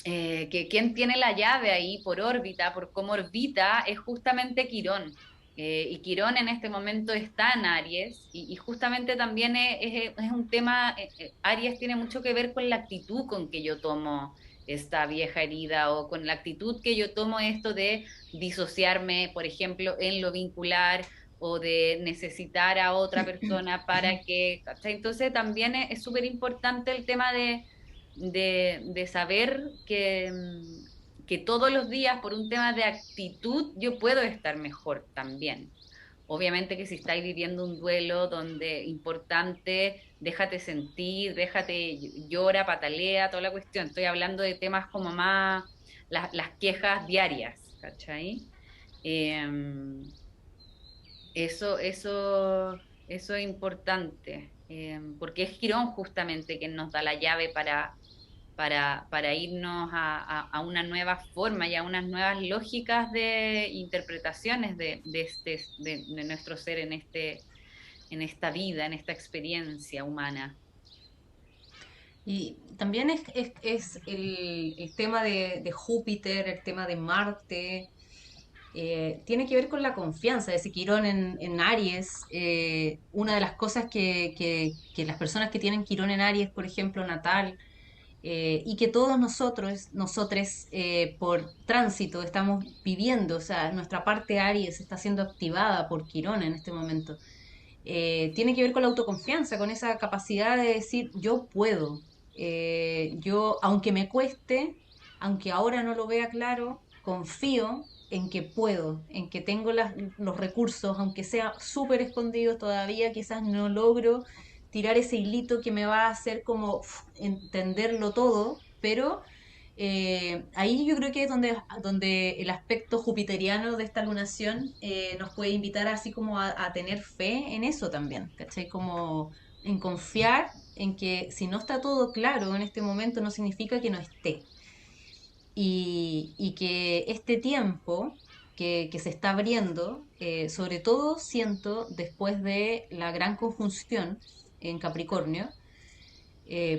que quien tiene la llave ahí por órbita, por cómo orbita, es justamente Quirón. Y Quirón en este momento está en Aries y justamente también es un tema, Aries tiene mucho que ver con la actitud con que yo tomo esta vieja herida o con la actitud que yo tomo esto de disociarme, por ejemplo, en lo vincular o de necesitar a otra persona para que, ¿cachai? Entonces también es súper importante el tema de saber que todos los días por un tema de actitud yo puedo estar mejor también. Obviamente que si estáis viviendo un duelo donde importante, déjate sentir, déjate llora, patalea, toda la cuestión. Estoy hablando de temas como más las quejas diarias, ¿cachai? Eh, eso es importante, porque es Girón justamente quien nos da la llave para irnos a una nueva forma y a unas nuevas lógicas de interpretaciones de nuestro ser en esta vida, en esta experiencia humana. Y también es el tema de Júpiter, el tema de Marte, tiene que ver con la confianza. Ese Quirón en Aries, una de las cosas que las personas que tienen Quirón en Aries, por ejemplo, natal, y que todos nosotros por tránsito estamos viviendo, o sea, nuestra parte Aries está siendo activada por Quirón en este momento. Tiene que ver con la autoconfianza, con esa capacidad de decir yo puedo, yo aunque me cueste, aunque ahora no lo vea claro, confío en que puedo, en que tengo los recursos, aunque sea súper escondido todavía, quizás no logro tirar ese hilito que me va a hacer como entenderlo todo, pero ahí yo creo que es donde el aspecto jupiteriano de esta lunación nos puede invitar así como a tener fe en eso también, ¿cachai? Como en confiar en que si no está todo claro en este momento no significa que no esté. Y que este tiempo que se está abriendo, sobre todo siento después de la gran conjunción en Capricornio,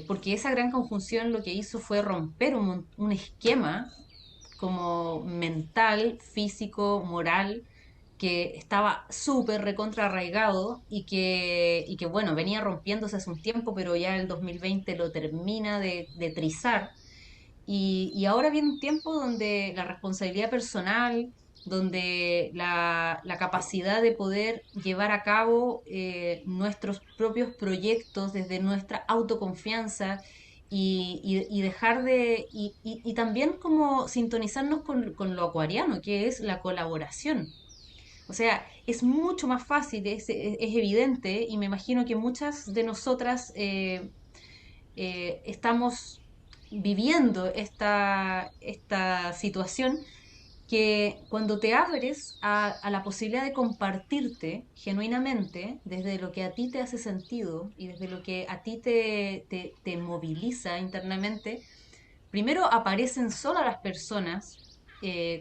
porque esa gran conjunción lo que hizo fue romper un esquema como mental, físico, moral, que estaba súper recontra arraigado y que, bueno, venía rompiéndose hace un tiempo, pero ya el 2020 lo termina de trizar. Y ahora viene un tiempo donde la responsabilidad personal, donde la capacidad de poder llevar a cabo nuestros propios proyectos desde nuestra autoconfianza y dejar y también como sintonizarnos con lo acuariano, que es la colaboración. O sea, es mucho más fácil, es evidente, y me imagino que muchas de nosotras estamos viviendo esta situación que cuando te abres a la posibilidad de compartirte genuinamente desde lo que a ti te hace sentido y desde lo que a ti te moviliza internamente, primero aparecen solo las personas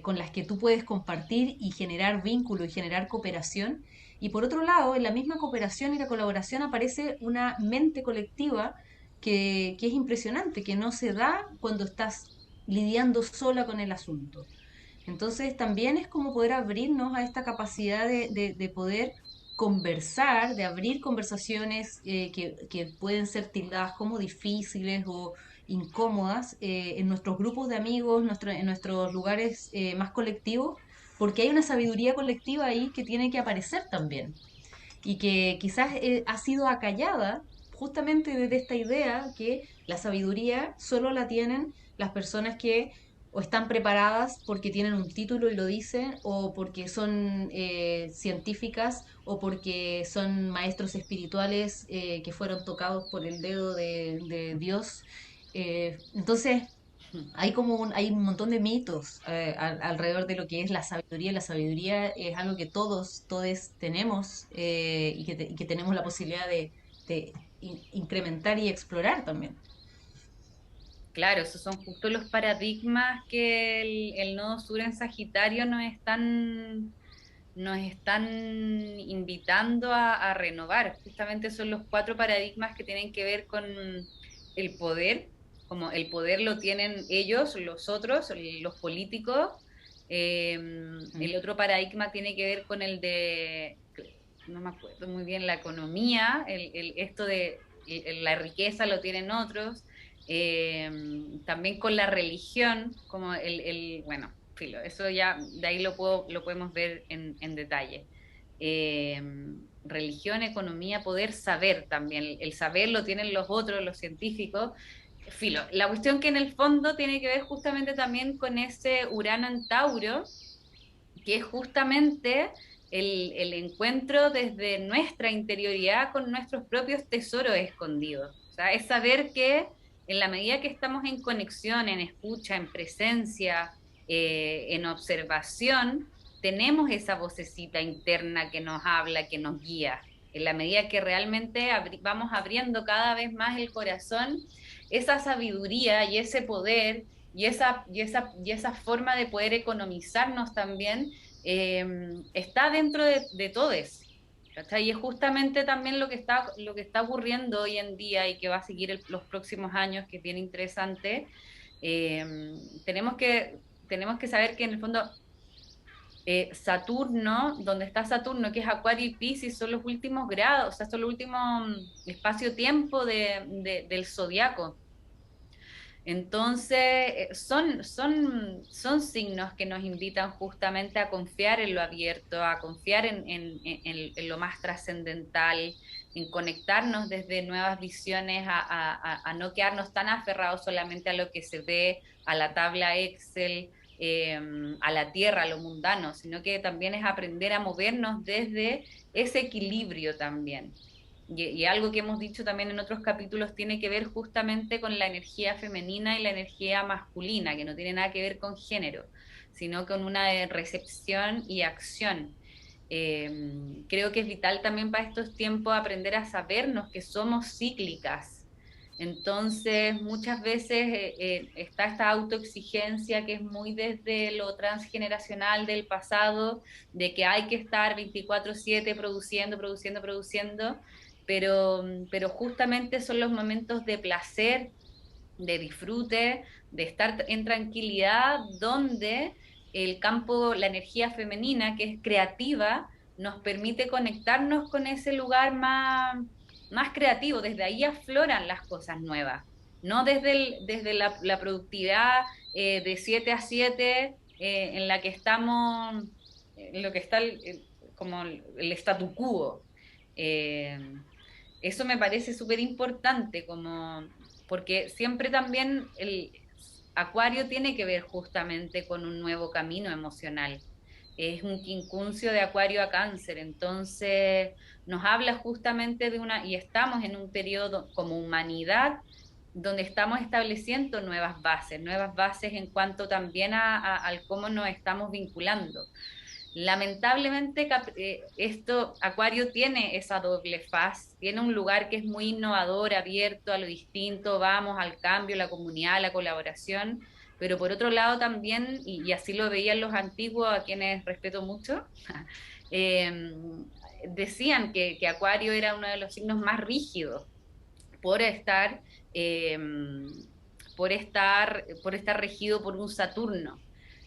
con las que tú puedes compartir y generar vínculo y generar cooperación. Y por otro lado, en la misma cooperación y la colaboración aparece una mente colectiva que es impresionante, que no se da cuando estás lidiando sola con el asunto. Entonces también es como poder abrirnos a esta capacidad de poder conversar, de abrir conversaciones que pueden ser tildadas como difíciles o incómodas en nuestros grupos de amigos, en nuestros lugares más colectivos, porque hay una sabiduría colectiva ahí que tiene que aparecer también y que quizás ha sido acallada justamente desde esta idea que la sabiduría solo la tienen las personas que o están preparadas porque tienen un título y lo dicen, o porque son científicas, o porque son maestros espirituales que fueron tocados por el dedo de Dios. Entonces, hay un montón de mitos alrededor de lo que es la sabiduría. La sabiduría es algo que todos tenemos y que tenemos la posibilidad de incrementar y explorar también. Claro, esos son justo los paradigmas que el nodo sur en Sagitario nos están invitando a renovar. Justamente son los cuatro paradigmas que tienen que ver con el poder, como el poder lo tienen ellos, los otros, los políticos. Eh, Mm. el otro paradigma tiene que ver con el de, no me acuerdo muy bien, la economía, esto de la riqueza lo tienen otros. Eh, también con la religión, como bueno, filo, eso ya de ahí lo podemos ver en detalle. Eh, religión, economía, poder, saber también. El saber lo tienen los otros, los científicos. Filo, la cuestión que en el fondo tiene que ver justamente también con ese Urano en Tauro, que es justamente el encuentro desde nuestra interioridad con nuestros propios tesoros escondidos. O sea, es saber que en la medida que estamos en conexión, en escucha, en presencia, en observación, tenemos esa vocecita interna que nos habla, que nos guía. En la medida que realmente vamos abriendo cada vez más el corazón, esa sabiduría y ese poder y esa forma de poder economizarnos también está dentro de todos. ¿Cachai? Y es justamente también lo que está ocurriendo hoy en día y que va a seguir los próximos años, que es bien interesante. Eh, tenemos que, tenemos que saber que en el fondo Saturno, donde está Saturno, que es Acuario y Piscis, son los últimos grados, o sea, son los últimos espacio-tiempo del zodiaco. Entonces, son signos que nos invitan justamente a confiar en lo abierto, a confiar en lo más trascendental, en conectarnos desde nuevas visiones, a no quedarnos tan aferrados solamente a lo que se ve, a la tabla Excel, eh, a la tierra, a lo mundano, sino que también es aprender a movernos desde ese equilibrio también. Y algo que hemos dicho también en otros capítulos tiene que ver justamente con la energía femenina y la energía masculina, que no tiene nada que ver con género, sino con una recepción y acción. Creo que es vital también para estos tiempos aprender a sabernos que somos cíclicas. Entonces, muchas veces está esta autoexigencia que es muy desde lo transgeneracional del pasado, de que hay que estar 24/7 produciendo, produciendo, produciendo, pero justamente son los momentos de placer, de disfrute, de estar en tranquilidad, donde el campo, la energía femenina, que es creativa, nos permite conectarnos con ese lugar más creativo. Desde ahí afloran las cosas nuevas, no desde la productividad de 7 a 7 en la que estamos, en lo que está como el statu quo. Eh, eso me parece súper importante, como, porque siempre también el Acuario tiene que ver justamente con un nuevo camino emocional. Es un quincuncio de Acuario a Cáncer, entonces nos habla justamente de y estamos en un periodo como humanidad donde estamos estableciendo nuevas bases en cuanto también al cómo nos estamos vinculando. Lamentablemente, esto, Acuario tiene esa doble faz, tiene un lugar que es muy innovador, abierto a lo distinto, vamos al cambio, la comunidad, la colaboración, pero por otro lado también, y así lo veían los antiguos, a quienes respeto mucho, eh, decían que Acuario era uno de los signos más rígidos por estar, eh, por estar regido por un Saturno.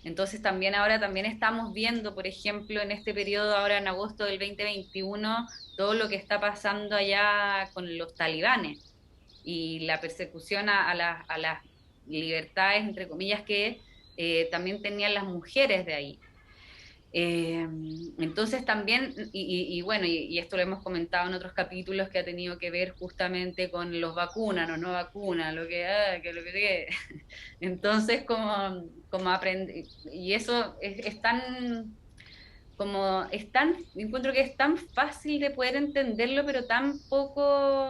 Entonces también ahora también estamos viendo, por ejemplo, en este periodo, ahora en agosto del 2021, todo lo que está pasando allá con los talibanes y la persecución a las libertades, entre comillas, que también tenían las mujeres de ahí. Eh, entonces también, bueno, y esto lo hemos comentado en otros capítulos que ha tenido que ver justamente con los vacunas, no vacunas, lo que. Entonces, como aprender, y eso es tan, encuentro que es tan fácil de poder entenderlo, pero tan poco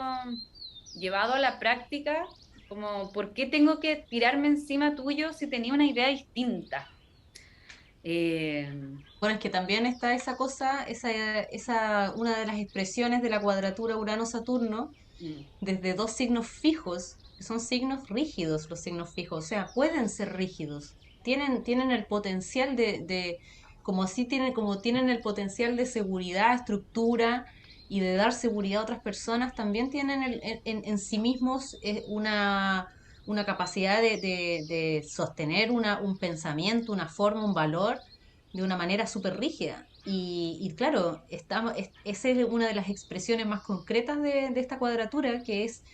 llevado a la práctica, como, ¿por qué tengo que tirarme encima tuyo si tenía una idea distinta? Eh, Bueno, es que también está esa cosa, una de las expresiones de la cuadratura Urano-Saturno, mm, desde dos signos fijos. son signos rígidos los signos fijos, o sea, pueden ser rígidos, tienen el potencial como así tienen, como tienen el potencial de seguridad, estructura y de dar seguridad a otras personas, también tienen en sí mismos una capacidad de sostener un pensamiento, una forma, un valor de una manera súper rígida. Y claro, esa es una de las expresiones más concretas de esta cuadratura, que es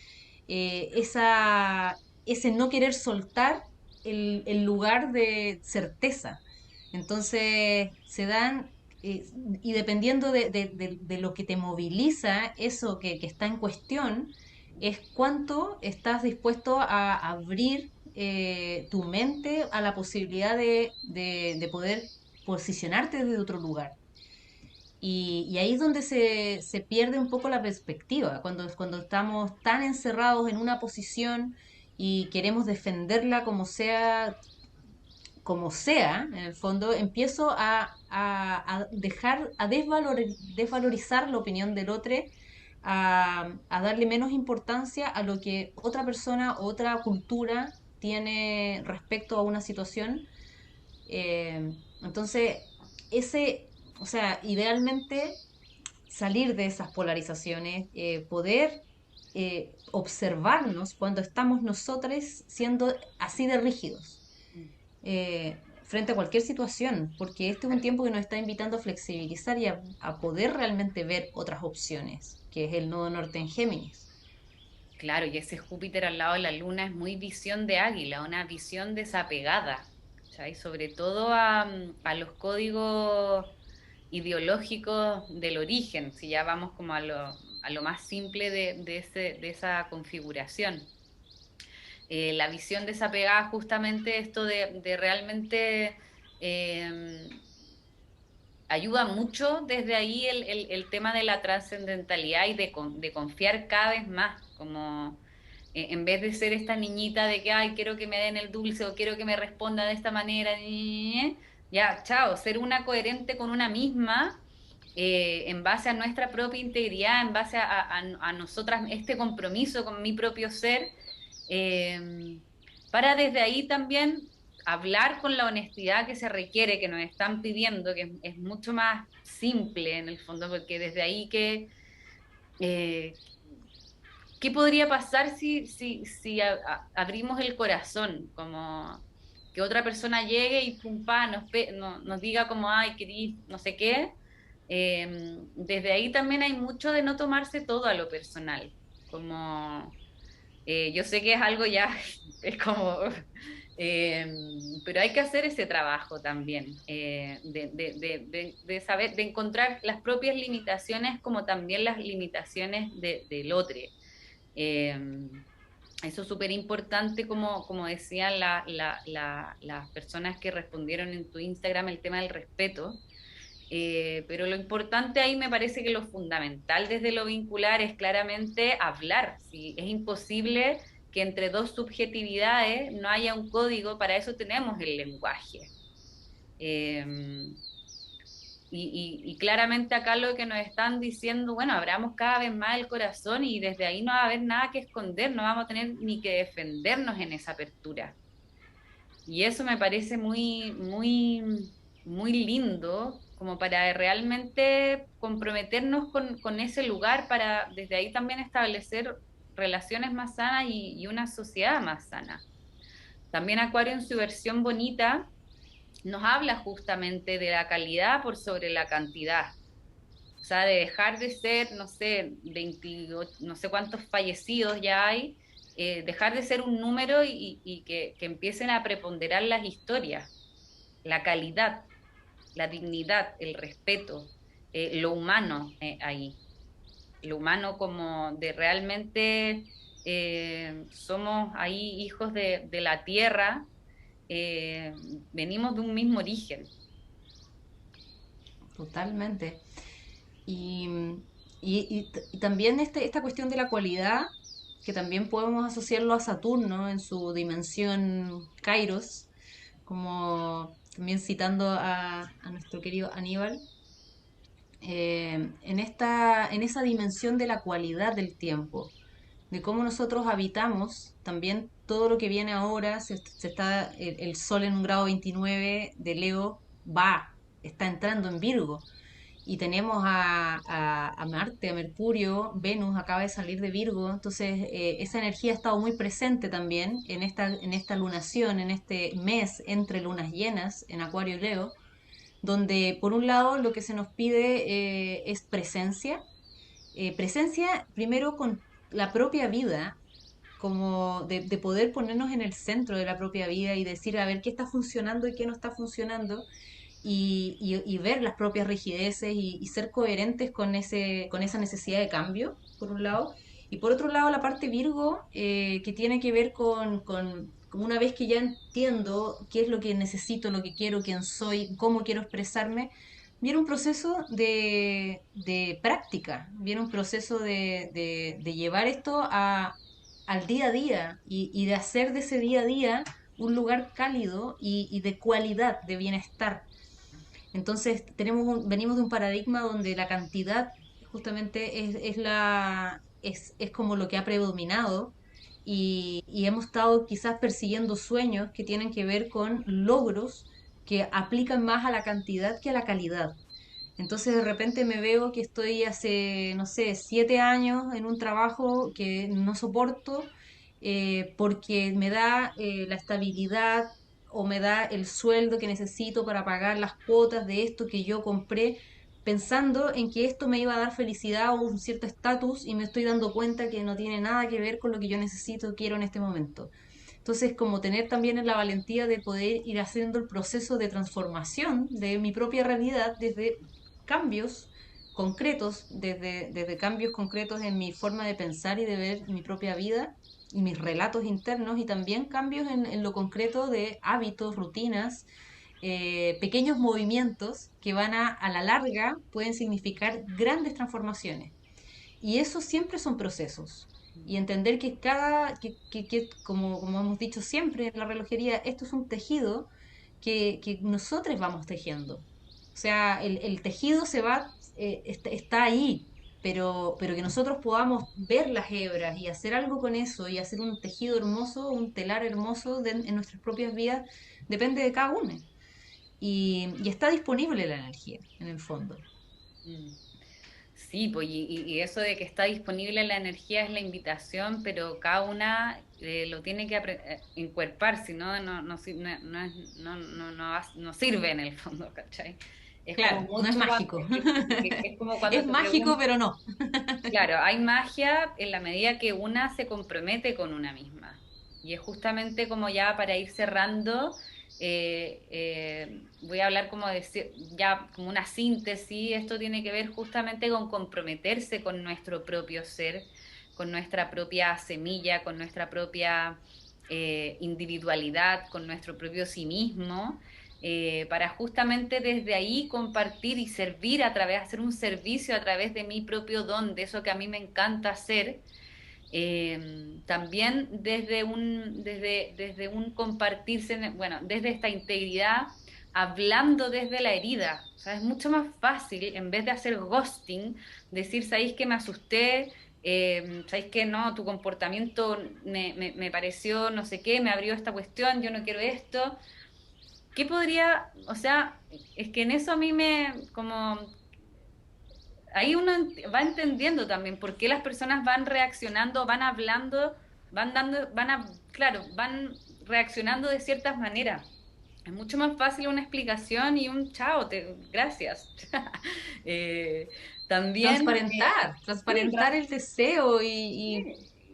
esa, ese no querer soltar el lugar de certeza. Entonces se dan, eh, y dependiendo de lo que te moviliza, eso que está en cuestión, es cuánto estás dispuesto a abrir tu mente a la posibilidad de poder posicionarte desde otro lugar. Y ahí es donde se pierde un poco la perspectiva, cuando estamos tan encerrados en una posición y queremos defenderla como sea, en el fondo, empiezo a dejar, desvalorizar la opinión del otro, a darle menos importancia a lo que otra persona, otra cultura tiene respecto a una situación. Entonces, ese, o sea, idealmente salir de esas polarizaciones, poder observarnos cuando estamos nosotros siendo así de rígidos frente a cualquier situación, porque este es un tiempo que nos está invitando a flexibilizar y a poder realmente ver otras opciones, que es el nodo norte en Géminis. Claro, y ese Júpiter al lado de la Luna es muy visión de águila, una visión desapegada, ¿cachai? Sobre todo a los códigos ideológicos del origen, si ya vamos como a lo más simple de esa configuración. La visión desapegada justamente esto de realmente eh, ayuda mucho desde ahí el tema de la trascendentalidad y de confiar cada vez más, como en vez de ser esta niñita de que, ay, quiero que me den el dulce o quiero que me responda de esta manera, ya, chao, ser una coherente con una misma. En base a nuestra propia integridad, en base a nosotras, este compromiso con mi propio ser, eh, para desde ahí también hablar con la honestidad que se requiere, que nos están pidiendo, que es mucho más simple en el fondo, porque desde ahí eh, ¿qué podría pasar si abrimos el corazón? Como que otra persona llegue y pum, pa, nos diga como, ay, querís, no sé qué. Desde ahí también hay mucho de no tomarse todo a lo personal. Como yo sé que es algo ya, es como, eh, pero hay que hacer ese trabajo también, de saber, de encontrar las propias limitaciones como también las limitaciones del otro. Eh, Eso es súper importante, como decían las personas que respondieron en tu Instagram, el tema del respeto. Pero lo importante ahí me parece que lo fundamental desde lo vincular es claramente hablar. Si es imposible que entre dos subjetividades no haya un código, para eso tenemos el lenguaje. Eh, y claramente acá lo que nos están diciendo, bueno, abramos cada vez más el corazón y desde ahí no va a haber nada que esconder, no vamos a tener ni que defendernos en esa apertura. Y eso me parece muy lindo, como para realmente comprometernos con ese lugar, para desde ahí también establecer relaciones más sanas y una sociedad más sana. También Acuario en su versión bonita nos habla justamente de la calidad por sobre la cantidad. O sea, de dejar de ser, no sé, 28, no sé cuántos fallecidos ya hay, dejar de ser un número y que empiecen a preponderar las historias, la calidad, la dignidad, el respeto, lo humano ahí. Lo humano como de realmente somos ahí hijos de la tierra, eh, venimos de un mismo origen. Totalmente. Y, y también esta cuestión de la cualidad, que también podemos asociarlo a Saturno en su dimensión Kairos, como también citando a nuestro querido Aníbal, en esa dimensión de la cualidad del tiempo. de cómo nosotros habitamos también todo lo que viene ahora. Se está el Sol en un grado 29 de Leo, está entrando en Virgo. Y tenemos a Marte, a Mercurio, Venus acaba de salir de Virgo, entonces esa energía ha estado muy presente también en esta lunación, en este mes entre lunas llenas en Acuario y Leo, donde por un lado lo que se nos pide es presencia, presencia primero con la propia vida, como de poder ponernos en el centro de la propia vida y decir, a ver, qué está funcionando y qué no está funcionando, y ver las propias rigideces y ser coherentes con esa necesidad de cambio, por un lado. Y por otro lado, la parte Virgo, que tiene que ver con una vez que ya entiendo qué es lo que necesito, lo que quiero, quién soy, cómo quiero expresarme, viene un proceso de práctica, viene un proceso de llevar esto al día a día y de hacer de ese día a día un lugar cálido y de cualidad, de bienestar. Entonces venimos de un paradigma donde la cantidad justamente es como lo que ha predominado, y hemos estado quizás persiguiendo sueños que tienen que ver con logros que aplican más a la cantidad que a la calidad. Entonces de repente me veo que estoy hace, no sé, 7 años en un trabajo que no soporto, porque me da la estabilidad o me da el sueldo que necesito para pagar las cuotas de esto que yo compré, pensando en que esto me iba a dar felicidad o un cierto estatus, y me estoy dando cuenta que no tiene nada que ver con lo que yo necesito, quiero en este momento. Entonces, como tener también la valentía de poder ir haciendo el proceso de transformación de mi propia realidad desde cambios concretos, desde cambios concretos en mi forma de pensar y de ver mi propia vida y mis relatos internos, y también cambios en lo concreto de hábitos, rutinas, pequeños movimientos que a la larga pueden significar grandes transformaciones. Y eso siempre son procesos. Y entender que como hemos dicho siempre en la relojería, esto es un tejido que nosotros vamos tejiendo. O sea, el tejido está ahí, pero que nosotros podamos ver las hebras y hacer algo con eso y hacer un tejido hermoso, un telar hermoso en nuestras propias vidas, depende de cada uno. Y está disponible la energía, en el fondo. Mm. Sí, pues, y eso de que está disponible la energía es la invitación, pero cada una lo tiene que encuerpar, si no, no sirve en el fondo, ¿cachai? Es como Claro, no es mucho mágico. es como cuando Es te mágico, pregunto, pero no. claro, hay magia en la medida que una se compromete con una misma. Y es justamente como ya para ir cerrando, voy a hablar como decir, ya como una síntesis, esto tiene que ver justamente con comprometerse con nuestro propio ser, con nuestra propia semilla, con nuestra propia individualidad, con nuestro propio sí mismo, para justamente desde ahí compartir y servir a través, hacer un servicio a través de mi propio don, de eso que a mí me encanta hacer, también desde un compartirse, bueno, desde esta integridad, hablando desde la herida. O sea, es mucho más fácil, en vez de hacer ghosting, decir, ¿sabéis que me asusté? ¿Sabéis que no? Tu comportamiento me pareció no sé qué, me abrió esta cuestión, yo no quiero esto. ¿Qué podría, o sea, es que en eso a mí como, ahí uno va entendiendo también por qué las personas van reaccionando, van hablando, claro, van reaccionando de ciertas maneras. Es mucho más fácil una explicación y un chao, gracias. Eh, también, sí, Transparentar el deseo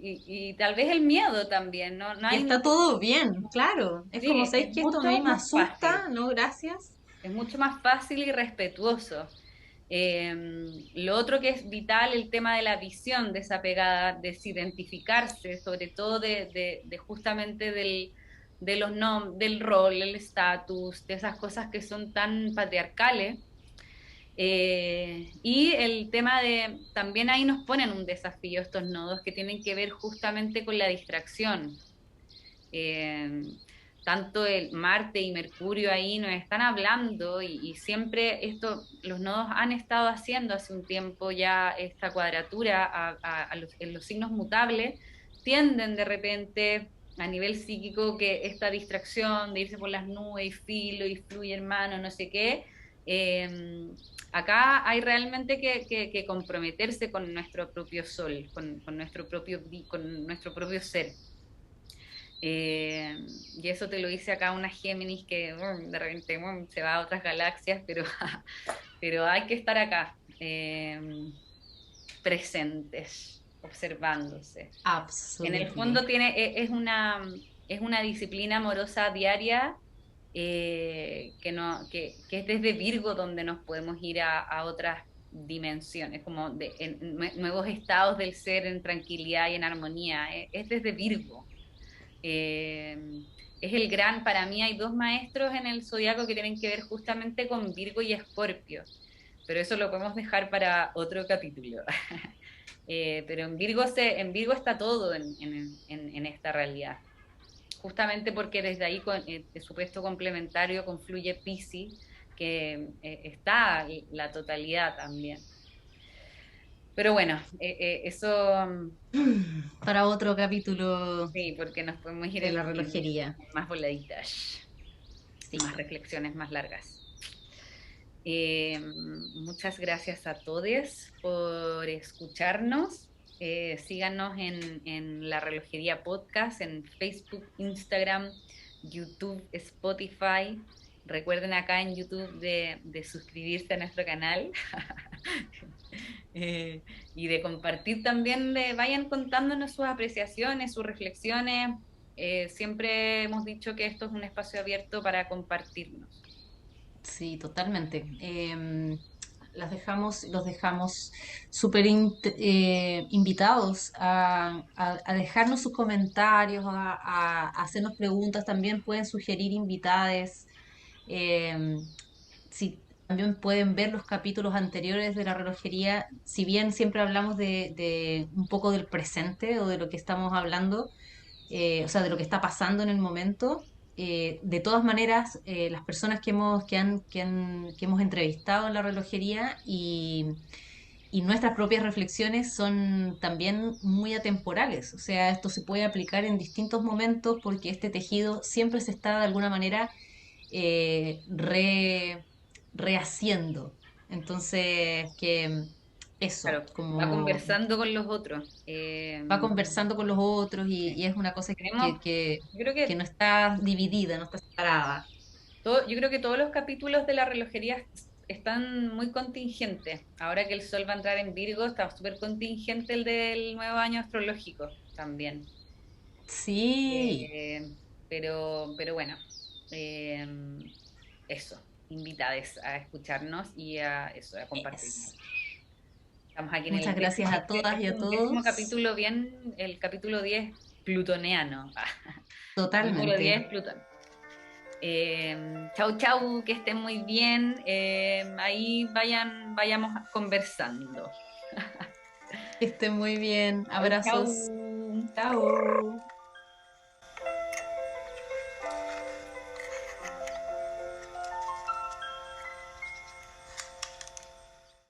y tal vez el miedo también, ¿no? No y hay, está todo bien, claro. Es como, sí, ¿sabéis es que esto a mí mucho me más fácil. asusta? No, gracias. Es mucho más fácil y respetuoso. Lo otro que es vital, el tema de la visión desapegada, desidentificarse, sobre todo de justamente de los del rol, el estatus, de esas cosas que son tan patriarcales. Y el tema de, también ahí nos ponen un desafío estos nodos que tienen que ver justamente con la distracción. Eh, tanto el Marte y Mercurio ahí nos están hablando y siempre esto, los nodos han estado haciendo hace un tiempo ya esta cuadratura en los signos mutables, tienden de repente a nivel psíquico que esta distracción de irse por las nubes y filo y fluye hermano, no sé qué, eh, acá hay realmente que comprometerse con nuestro propio sol, con nuestro propio ser. Eh, y eso te lo dice acá una Géminis que de repente se va a otras galaxias, pero, pero hay que estar acá, presentes, observándose. En el Absolutely. fondo es una disciplina amorosa diaria que, no, que es desde Virgo donde nos podemos ir a otras dimensiones, como nuevos estados del ser en tranquilidad y en armonía. Es desde Virgo. Eh, es el gran, para mí hay dos maestros en el zodiaco que tienen que ver justamente con Virgo y Escorpio, pero eso lo podemos dejar para otro capítulo. Pero en Virgo está todo en esta realidad, justamente porque desde ahí de su puesto complementario confluye Piscis, que está la totalidad también. Pero bueno, eso Para otro capítulo sí, porque nos podemos ir de la en relojería. más voladitas. Sí. Más reflexiones más largas. Muchas gracias a todos por escucharnos. Síganos en La Relojería Podcast, en Facebook, Instagram, YouTube, Spotify. Recuerden acá en YouTube de suscribirse a nuestro canal y de compartir también, vayan contándonos sus apreciaciones, sus reflexiones. Siempre hemos dicho que esto es un espacio abierto para compartirnos. Sí, totalmente. Los dejamos súper invitados a dejarnos sus comentarios, a hacernos preguntas. También pueden sugerir invitades. Em, si también pueden ver los capítulos anteriores de la relojería, si bien siempre hablamos de un poco del presente o de lo que estamos hablando, o sea, de lo que está pasando en el momento. De todas maneras, las personas que hemos entrevistado en la relojería y nuestras propias reflexiones son también muy atemporales. O sea, esto se puede aplicar en distintos momentos porque este tejido siempre se está de alguna manera eh, re- rehaciendo. Entonces, que eso, Claro, va como conversando con los otros. va conversando con los otros y Sí. es una cosa Tenemos, yo creo que que no está dividida, no está separada. yo creo que todos los capítulos de la relojería están muy contingentes. Ahora que el sol va a entrar en Virgo, está súper contingente el del nuevo año astrológico también. Sí, Eh, pero bueno, eh, eso, invitades a escucharnos y a eso, a compartirnos. es. Estamos aquí en Muchas el gracias décimo, a todas y este es a un décimo todos. capítulo bien, el capítulo 10 plutoniano. El número Totalmente. 10 Plutón. Chau, chau, que estén muy bien. Ahí vayamos conversando. Que estén muy bien. Chau, Abrazos. chau. Chao.